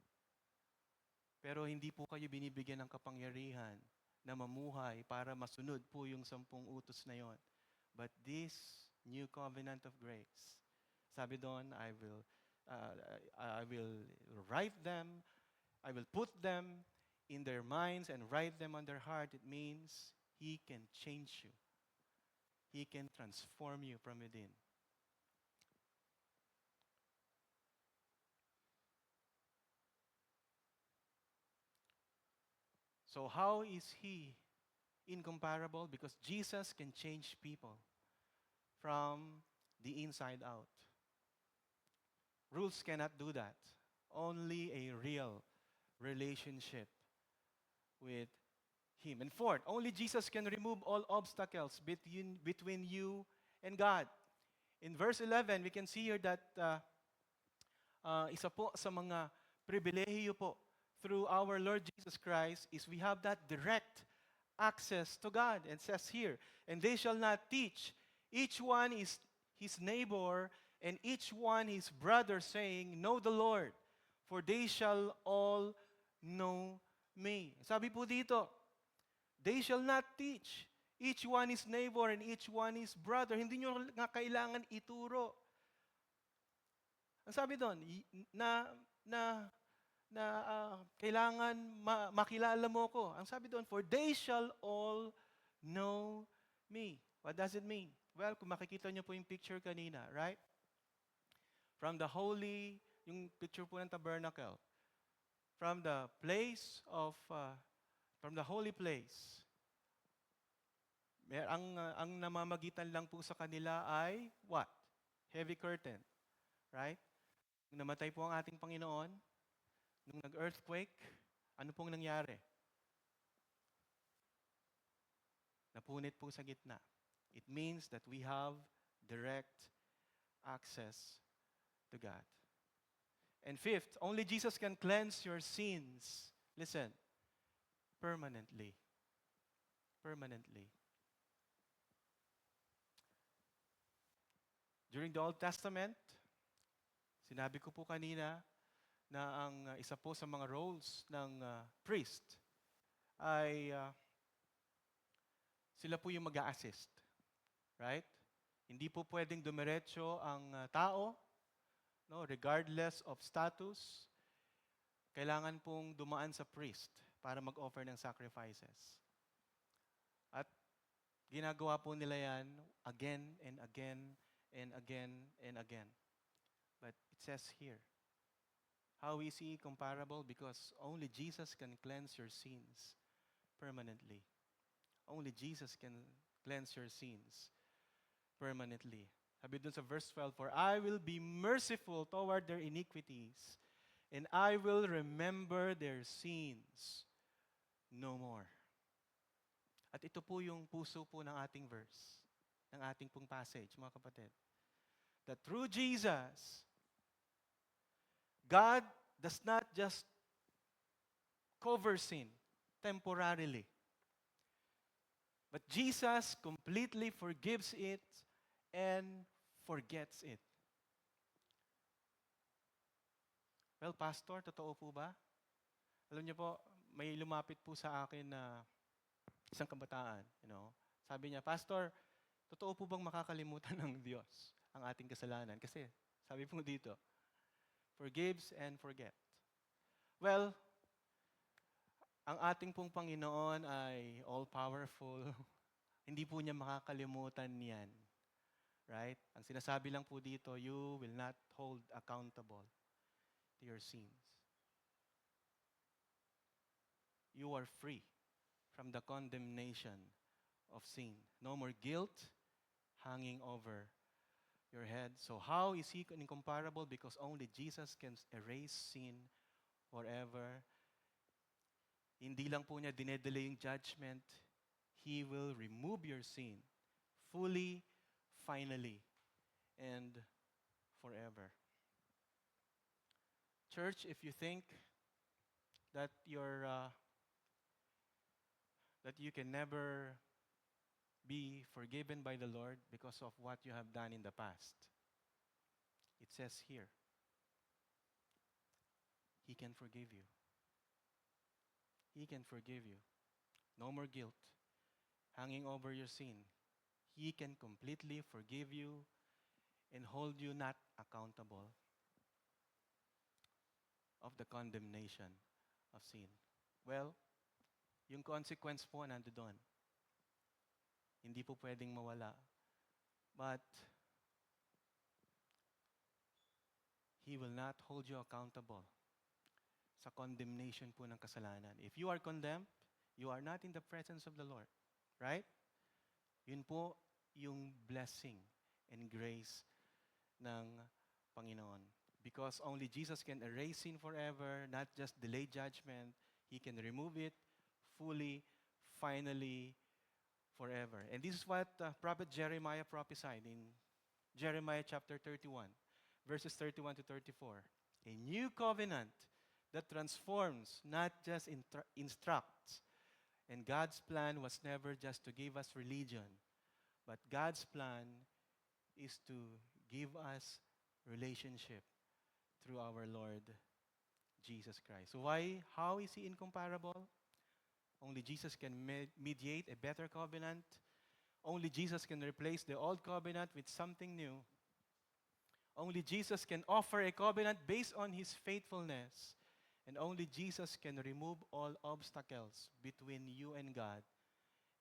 Pero hindi po kayo binibigyan ng kapangyarihan na mamuhay para masunod po yung 10 utos na yon. But this new covenant of grace, sabi doon, I will write them, I will put them in their minds and write them on their heart. It means He can change you. He can transform you from within. So how is He incomparable? Because Jesus can change people from the inside out. Rules cannot do that. Only a real relationship with Him. And fourth, only Jesus can remove all obstacles between you and God. In verse 11, we can see here that isa po sa mga pribilehiyo po through our Lord Jesus Christ is we have that direct access to God. And it says here, and they shall not teach each one is his neighbor and each one his brother, saying, know the Lord, for they shall all know me. Sabi po dito, they shall not teach each one his neighbor and each one his brother. Hindi nyo nga kailangan ituro. Ang sabi doon, kailangan makilala mo ko. Ang sabi doon, for they shall all know me. What does it mean? Well, kung makikita nyo po yung picture kanina, right? From the holy, yung picture po ng tabernacle, from the place of, from the holy place, ang namamagitan lang po sa kanila ay what? Heavy curtain. Right? Nung namatay po ang ating Panginoon, nung nag-earthquake, ano pong nangyari? Napunit po sa gitna. It means that we have direct access to God. And fifth, only Jesus can cleanse your sins. Listen, permanently. Permanently. During the Old Testament, sinabi ko po kanina na ang isa po sa mga roles ng priest ay sila po yung mag-a-assist. Right? Hindi po pwedeng dumiretso ang tao, no, regardless of status. Kailangan pong dumaan sa priest para mag-offer ng sacrifices. At ginagawa po nila yan again and again and again and again. But it says here, how is He comparable? Because only Jesus can cleanse your sins permanently. Only Jesus can cleanse your sins permanently. Sabi dun sa verse 12, for I will be merciful toward their iniquities, and I will remember their sins no more. At ito po yung puso po ng ating verse, ng ating pong passage, mga kapatid. That through Jesus, God does not just cover sin temporarily. But Jesus completely forgives it and forgets it. Well, Pastor, totoo po ba? Alam niyo po, may lumapit po sa akin na isang kabataan, Sabi niya, Pastor, totoo po bang makakalimutan ng Diyos ang ating kasalanan? Kasi, sabi po dito, forgives and forget. Well, ang ating pong Panginoon ay all-powerful. Hindi po niya makakalimutan yan. Right? Ang sinasabi lang po dito, you will not hold accountable to your sins. You are free from the condemnation of sin. No more guilt hanging over your head. So how is He incomparable? Because only Jesus can erase sin forever. Hindi lang po niya dinedelay yung judgment. He will remove your sin fully, finally, and forever. Church, if you think that that you can never be forgiven by the Lord because of what you have done in the past, it says here, He can forgive you. He can forgive you. No more guilt hanging over your sin. He can completely forgive you and hold you not accountable of the condemnation of sin. Well, yung consequence po nandoon. Hindi po pwedeng mawala. But He will not hold you accountable sa condemnation po ng kasalanan. If you are condemned, you are not in the presence of the Lord. Right? Yun po yung blessing and grace ng Panginoon. Because only Jesus can erase sin forever, not just delay judgment. He can remove it fully, finally, forever. And this is what Prophet Jeremiah prophesied in Jeremiah chapter 31, verses 31 to 34. A new covenant that transforms, not just instructs. And God's plan was never just to give us religion, but God's plan is to give us relationship through our Lord Jesus Christ. So why? How is He incomparable? Only Jesus can mediate a better covenant. Only Jesus can replace the old covenant with something new. Only Jesus can offer a covenant based on His faithfulness. And only Jesus can remove all obstacles between you and God.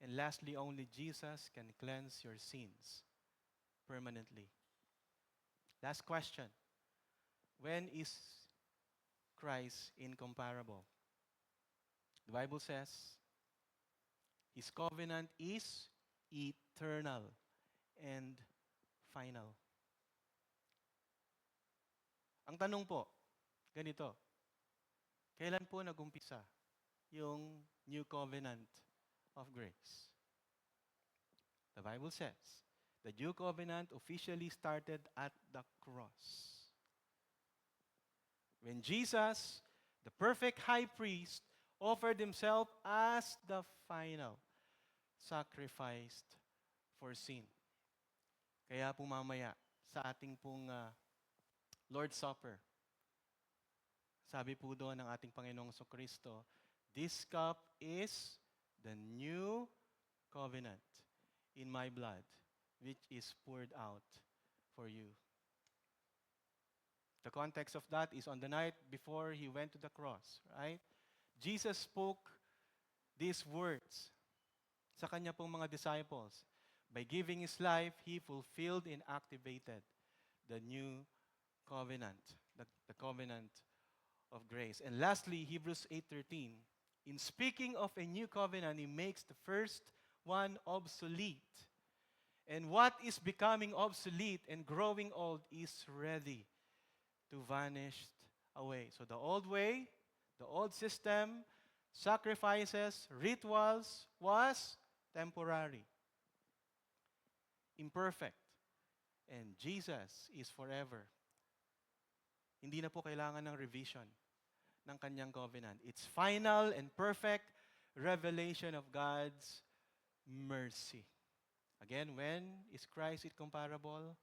And lastly, only Jesus can cleanse your sins permanently. Last question. When is Christ incomparable? The Bible says, His covenant is eternal and final. Ang tanong po, ganito, kailan po nag-umpisa yung new covenant of grace? The Bible says, the new covenant officially started at the cross. When Jesus, the perfect high priest, offered Himself as the final sacrifice for sin. Kaya po mamaya, sa ating pong Lord's Supper, sabi po doon ng ating Panginoong Kristo, this cup is the new covenant in my blood, which is poured out for you. The context of that is on the night before He went to the cross, right? Jesus spoke these words sa Kanya pong mga disciples. By giving His life, He fulfilled and activated the new covenant, the covenant of grace. And lastly, Hebrews 8:13. In speaking of a new covenant, He makes the first one obsolete. And what is becoming obsolete and growing old is ready to vanish away. So the old way, the old system, sacrifices, rituals was temporary, imperfect. And Jesus is forever. Hindi na po kailangan ng revision ng Kanyang covenant. It's final and perfect revelation of God's mercy. Again, when is Christ incomparable?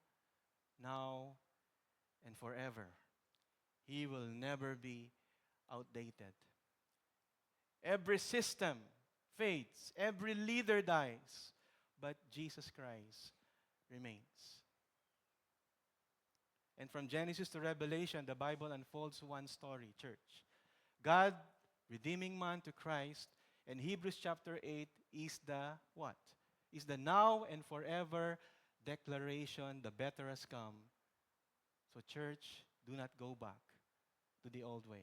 Now and forever. He will never be outdated. Every system fades, every leader dies, but Jesus Christ remains. And from Genesis to Revelation, the Bible unfolds one story, church. God redeeming man to Christ, and Hebrews chapter 8 is the what? Is the now and forever declaration, the better has come. So church, do not go back to the old ways.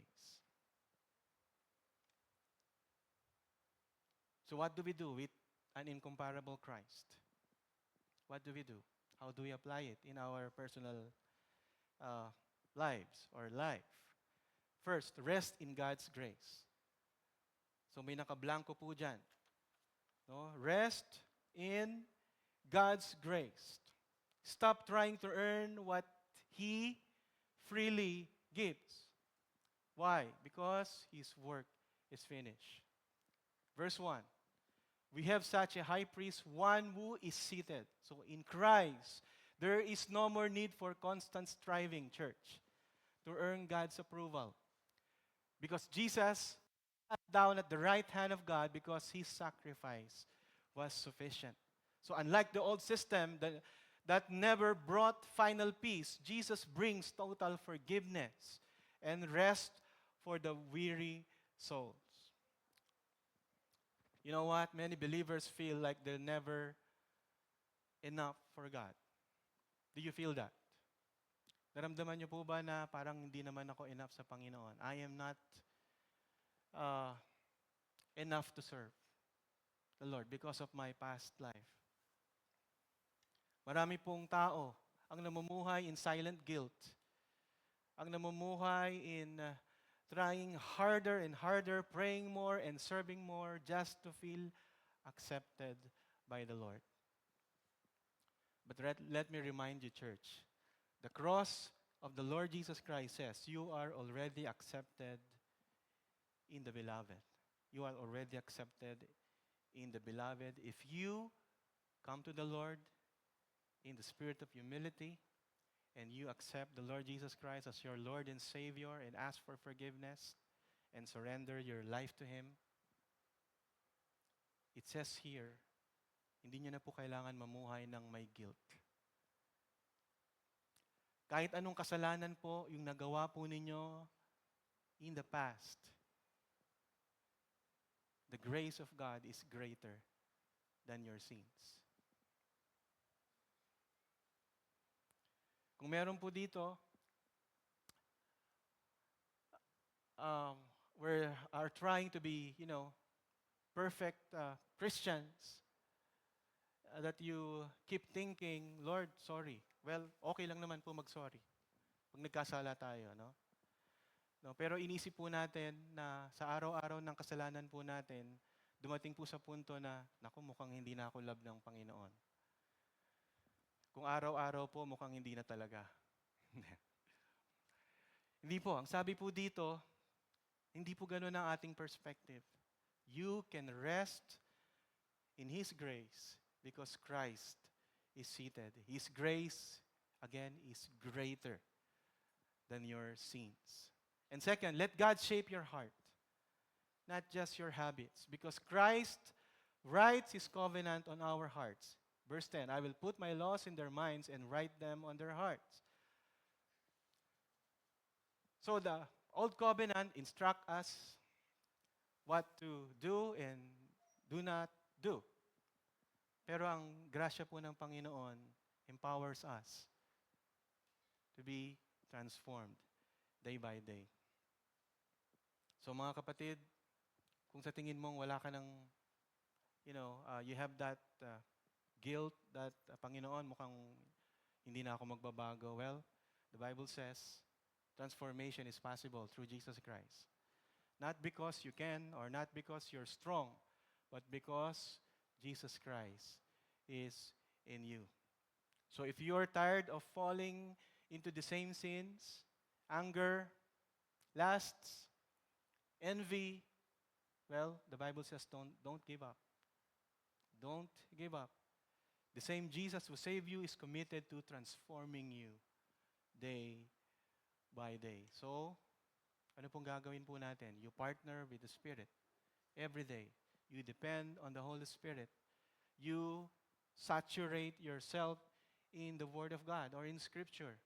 So what do we do with an incomparable Christ? What do we do? How do we apply it in our personal lives or life? First, rest in God's grace. So may nakablanko po dyan. No? Rest in God's grace. Stop trying to earn what He freely gives. Why? Because His work is finished. Verse 1. We have such a high priest, one who is seated. So in Christ, there is no more need for constant striving, church, to earn God's approval. Because Jesus sat down at the right hand of God because His sacrifice was sufficient. So unlike the old system that never brought final peace, Jesus brings total forgiveness and rest for the weary souls. You know what? Many believers feel like they're never enough for God. Do you feel that? Naramdaman niyo po ba na parang hindi naman ako enough sa Panginoon? I am not enough to serve the Lord because of my past life. Marami pong tao ang namumuhay in silent guilt. Ang namumuhay in trying harder and harder, praying more and serving more just to feel accepted by the Lord. But let me remind you, church, the cross of the Lord Jesus Christ says, you are already accepted in the beloved. You are already accepted in the beloved. If you come to the Lord in the spirit of humility, and you accept the Lord Jesus Christ as your Lord and Savior and ask for forgiveness and surrender your life to Him, it says here, hindi nyo na po kailangan mamuhay ng may guilt. Kahit anong kasalanan po yung nagawa po ninyo in the past, the grace of God is greater than your sins. Kung meron po dito, we are trying to be, perfect Christians, that you keep thinking, Lord, sorry. Well, okay lang naman po mag-sorry pag nagkasala tayo, no? No, pero inisip po natin na sa araw-araw ng kasalanan po natin, dumating po sa punto na, naku, mukhang hindi na ako love ng Panginoon. Kung araw-araw po, mukhang hindi na talaga. Hindi po. Ang sabi po dito, hindi po ganun ang ating perspective. You can rest in His grace because Christ is seated. His grace, again, is greater than your sins. And second, let God shape your heart, not just your habits, because Christ writes His covenant on our hearts. Verse 10, I will put my laws in their minds and write them on their hearts. So the Old Covenant instruct us what to do and do not do. Pero ang grasya po ng Panginoon empowers us to be transformed day by day. So mga kapatid, kung sa tingin mong wala ka ng, you have that guilt that, Panginoon, mukhang hindi na ako magbabago. Well, the Bible says, transformation is possible through Jesus Christ. Not because you can or not because you're strong, but because Jesus Christ is in you. So if you're tired of falling into the same sins, anger, lusts, envy, well, the Bible says don't give up. Don't give up. The same Jesus who saved you is committed to transforming you day by day. So, ano pong gagawin po natin? You partner with the Spirit every day. You depend on the Holy Spirit. You saturate yourself in the Word of God or in Scripture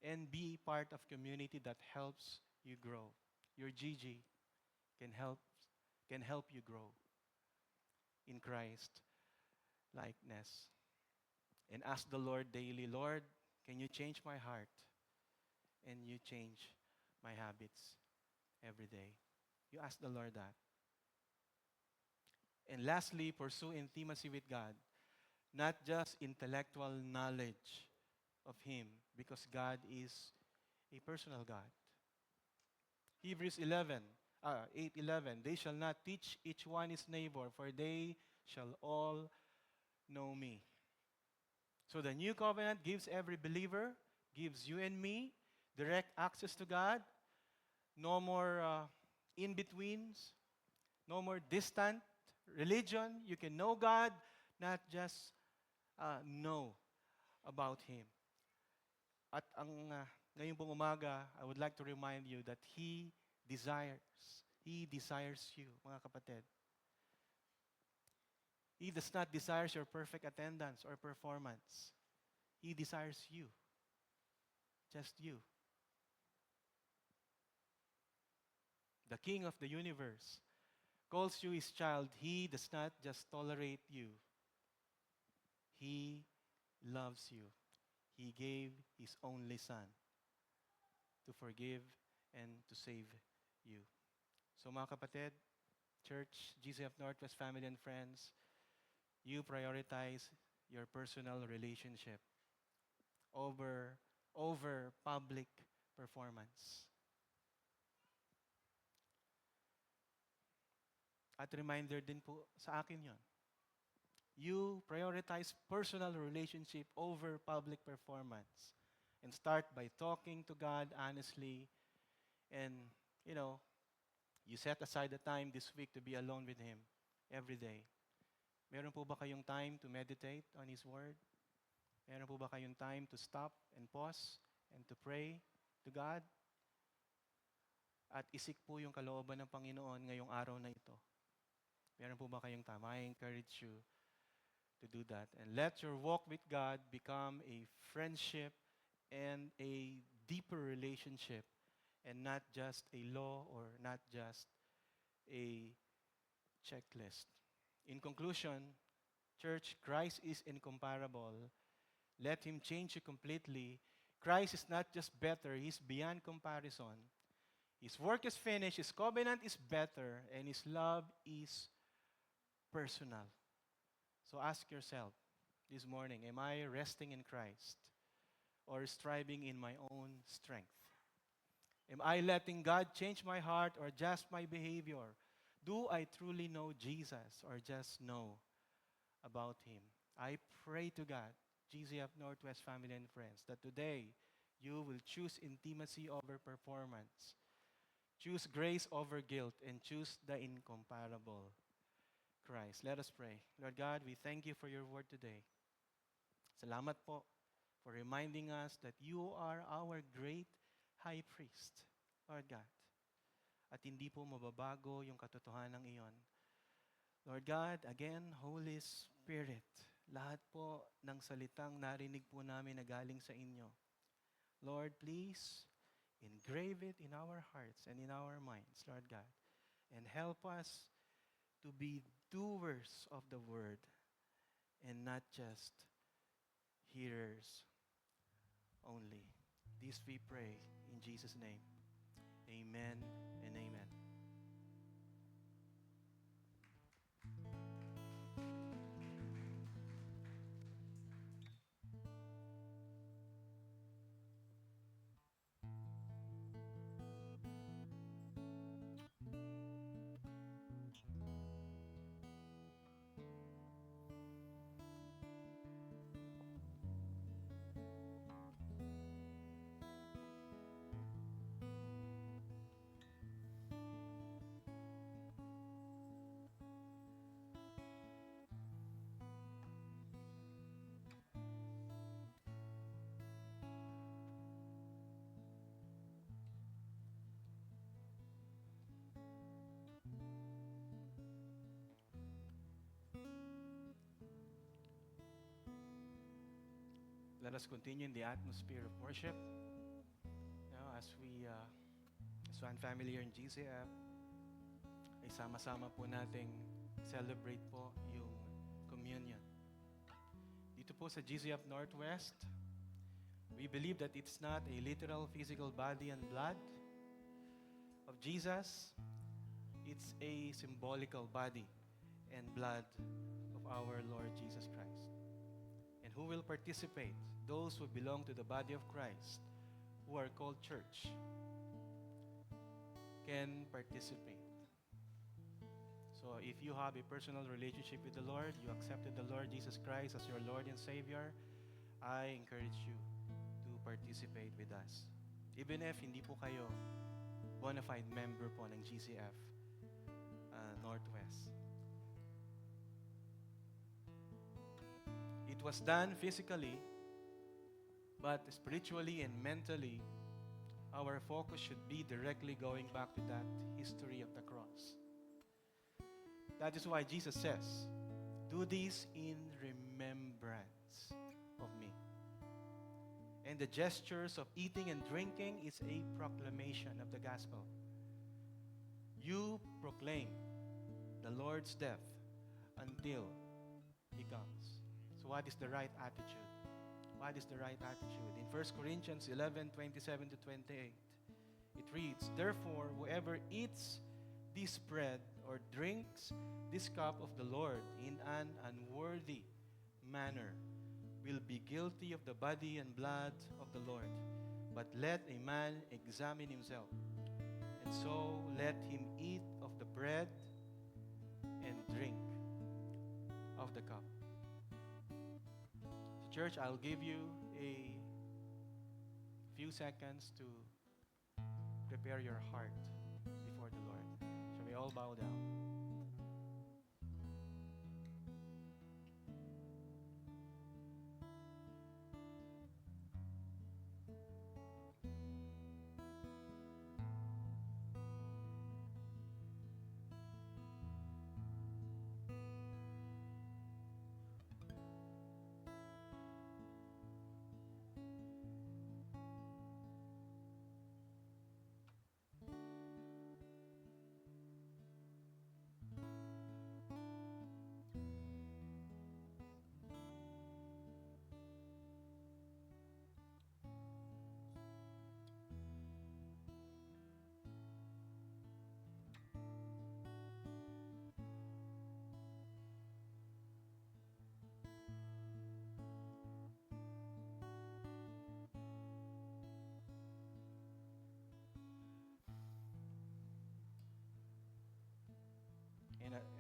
and be part of community that helps you grow. Your GG can help you grow in Christ likeness. And ask the Lord daily, Lord, can you change my heart? And you change my habits every day. You ask the Lord that. And lastly, pursue intimacy with God. Not just intellectual knowledge of Him, because God is a personal God. Hebrews 8:11, they shall not teach each one his neighbor, for they shall all know me. So the new covenant gives every believer, gives you and me, direct access to God. No more in-betweens, no more distant religion. You can know God, not just know about Him. At ngayon pong umaga, I would like to remind you that He desires you, mga kapatid. He does not desire your perfect attendance or performance. He desires you. Just you. The King of the universe calls you His child. He does not just tolerate you. He loves you. He gave His only Son to forgive and to save you. So mga kapatid, church, GCF Northwest family and friends, you prioritize your personal relationship over public performance. At reminder din po sa akin yon. You prioritize personal relationship over public performance. And start by talking to God honestly. And, you set aside the time this week to be alone with Him every day. Meron po ba kayong time to meditate on His Word? Meron po ba kayong time to stop and pause and to pray to God? At isik po yung kalooban ng Panginoon ngayong araw na ito. Meron po ba kayong time? I encourage you to do that. And let your walk with God become a friendship and a deeper relationship and not just a law or not just a checklist. In conclusion, church, Christ is incomparable. Let Him change you completely. Christ is not just better, He's beyond comparison. His work is finished, His covenant is better, and His love is personal. So ask yourself this morning, am I resting in Christ or striving in my own strength? Am I letting God change my heart or just my behavior? Do I truly know Jesus or just know about Him? I pray to God, GCF Northwest family and friends, that today you will choose intimacy over performance, choose grace over guilt, and choose the incomparable Christ. Let us pray. Lord God, we thank you for your word today. Salamat po for reminding us that you are our great high priest, Lord God. At hindi po mababago yung katotohanan iyon. Lord God, again, Holy Spirit, lahat po ng salitang narinig po namin na galing sa inyo. Lord, please engrave it in our hearts and in our minds, Lord God, and help us to be doers of the word and not just hearers only. This we pray in Jesus' name. Amen and amen. let us continue in the atmosphere of worship. Now, as one family here in GCF, ay sama-sama po nating celebrate po yung communion. Dito po sa GCF Northwest, we believe that it's not a literal physical body and blood of Jesus. It's a symbolical body and blood of our Lord Jesus Christ. And who will participate? Those who belong to the body of Christ, who are called church, can participate. So if you have a personal relationship with the Lord, you accepted the Lord Jesus Christ as your Lord and Savior, I encourage you to participate with us. Even if hindi po kayo bona fide member po ng GCF Northwest. It was done physically, but spiritually and mentally, our focus should be directly going back to that history of the cross. That is why Jesus says, "Do this in remembrance of me." And the gestures of eating and drinking is a proclamation of the gospel. You proclaim the Lord's death until He comes. So what is the right attitude? What is the right attitude? In 1 Corinthians 11:27-28, it reads, "Therefore, whoever eats this bread or drinks this cup of the Lord in an unworthy manner will be guilty of the body and blood of the Lord. But let a man examine himself, and so let him eat of the bread and drink of the cup." So church, I'll give you a few seconds to prepare your heart before the Lord. Shall we all bow down?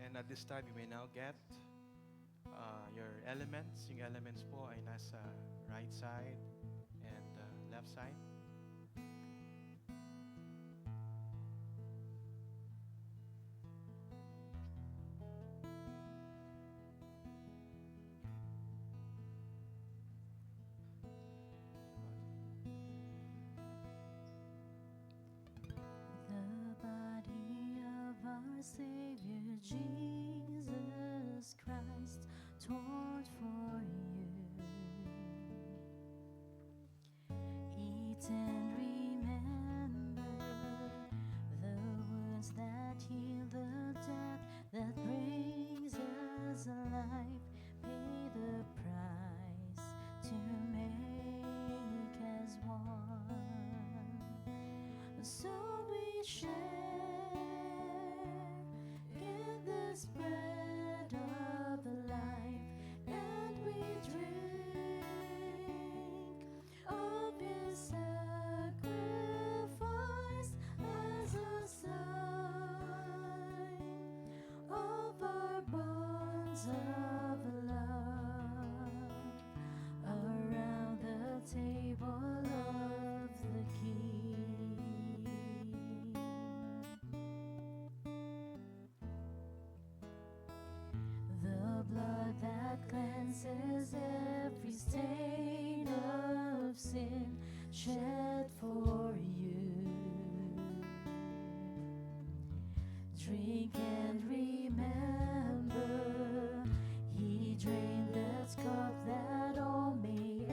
And at this time, you may now get your elements. Yung elements po ay nasa right side and left side. The body of our Savior Jesus Christ, torn for you. Eat and remember the wounds that heal the death that brings us alive. Pay the price to make us one. So we share in this bread of life, and we drink of His sacrifice as a sign of our bonds of love around the table of the King. The blood that cleanses every stain of sin, shed for you. Drink and remember, He drained that cup that all may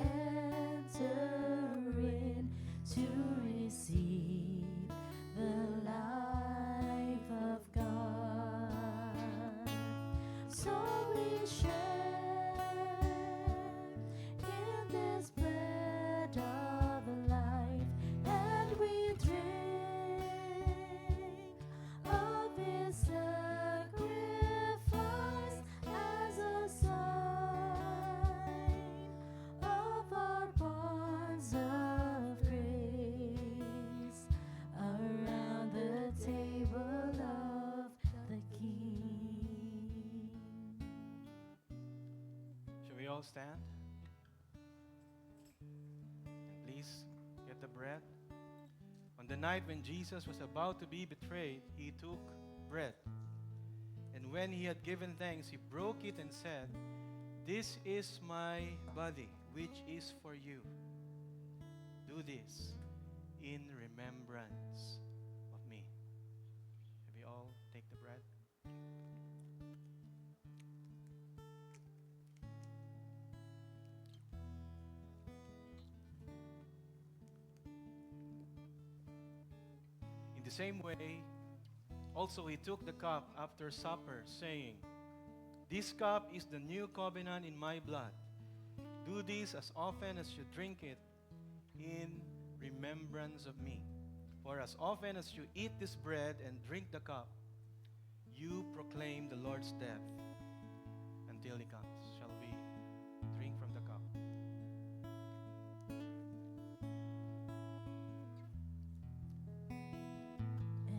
all stand? And please get the bread. On the night when Jesus was about to be betrayed, he took bread. And when he had given thanks, he broke it and said, "This is my body, which is for you. Do this in remembrance of me." Have we all take the bread? In the same way, also he took the cup after supper, saying, "This cup is the new covenant in my blood. Do this as often as you drink it in remembrance of me. For as often as you eat this bread and drink the cup, you proclaim the Lord's death until he comes." Shall we drink from the cup?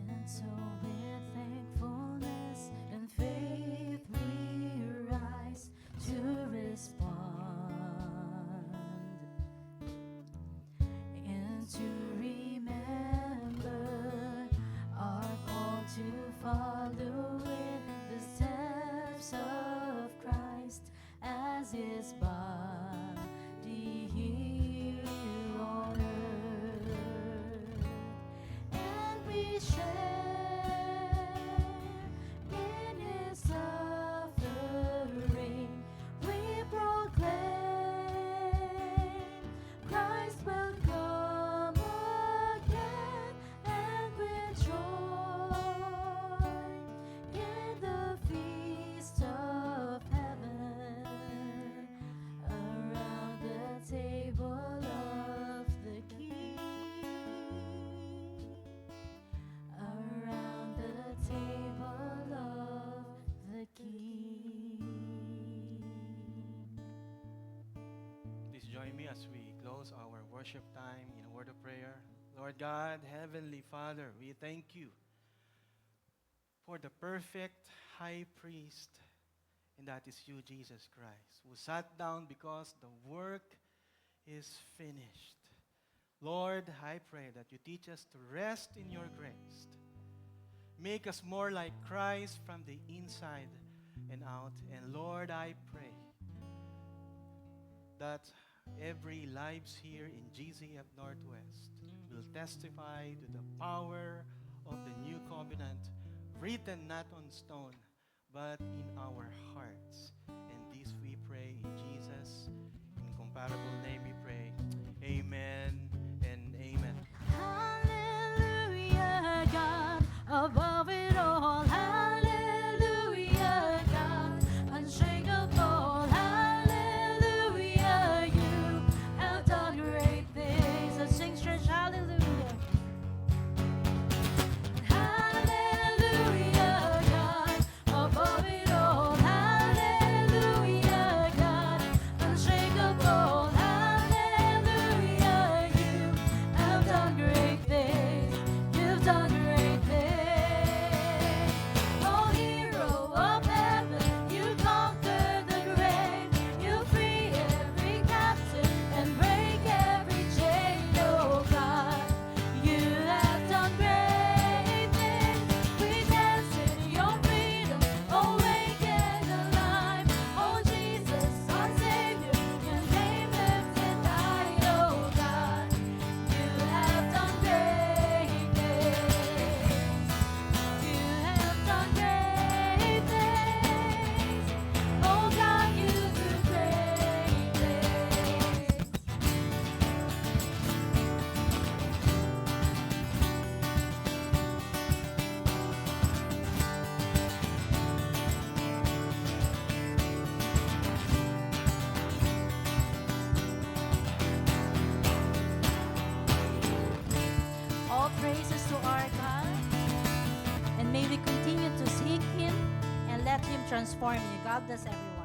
And so with thankfulness and faith we rise to respond and to remember our call to follow in the steps of Christ as his body here on earth. And we share in his suffering. We proclaim Christ will come again, and with joy in the feast of heaven around the table of the King. Around the table of the King. Please join me as we close our worship time in a word of prayer. Lord God, Heavenly Father, we thank you for the perfect high priest, and that is you, Jesus Christ, who sat down because the work is finished. Lord, I pray that you teach us to rest in your grace. Make us more like Christ from the inside and out. And Lord, I pray that every lives here in GCF Northwest will testify to the power of the new covenant, written not on stone, but in our hearts. And this we pray in Jesus' incomparable name we pray. Amen and amen. Hallelujah, God, above it all. Hallelujah, God, unshakable. Hallelujah, you have done great things. Let's sing stretch, hallelujah. Hallelujah, God, above it all. Hallelujah, God, unshakable. Hallelujah, you have done great things. You've done great things. Oh, hero of heaven, you conquered the grave. You free every captive and break every chain. Oh God, you have done great things. We dance in your freedom, awake and alive. Oh Jesus, our Savior, your name lifted high. Oh God, you have done great things. You have done great things. Oh God, you do great things. All praises to our God, and may we continue to seek Him and let Him transform you. God bless everyone.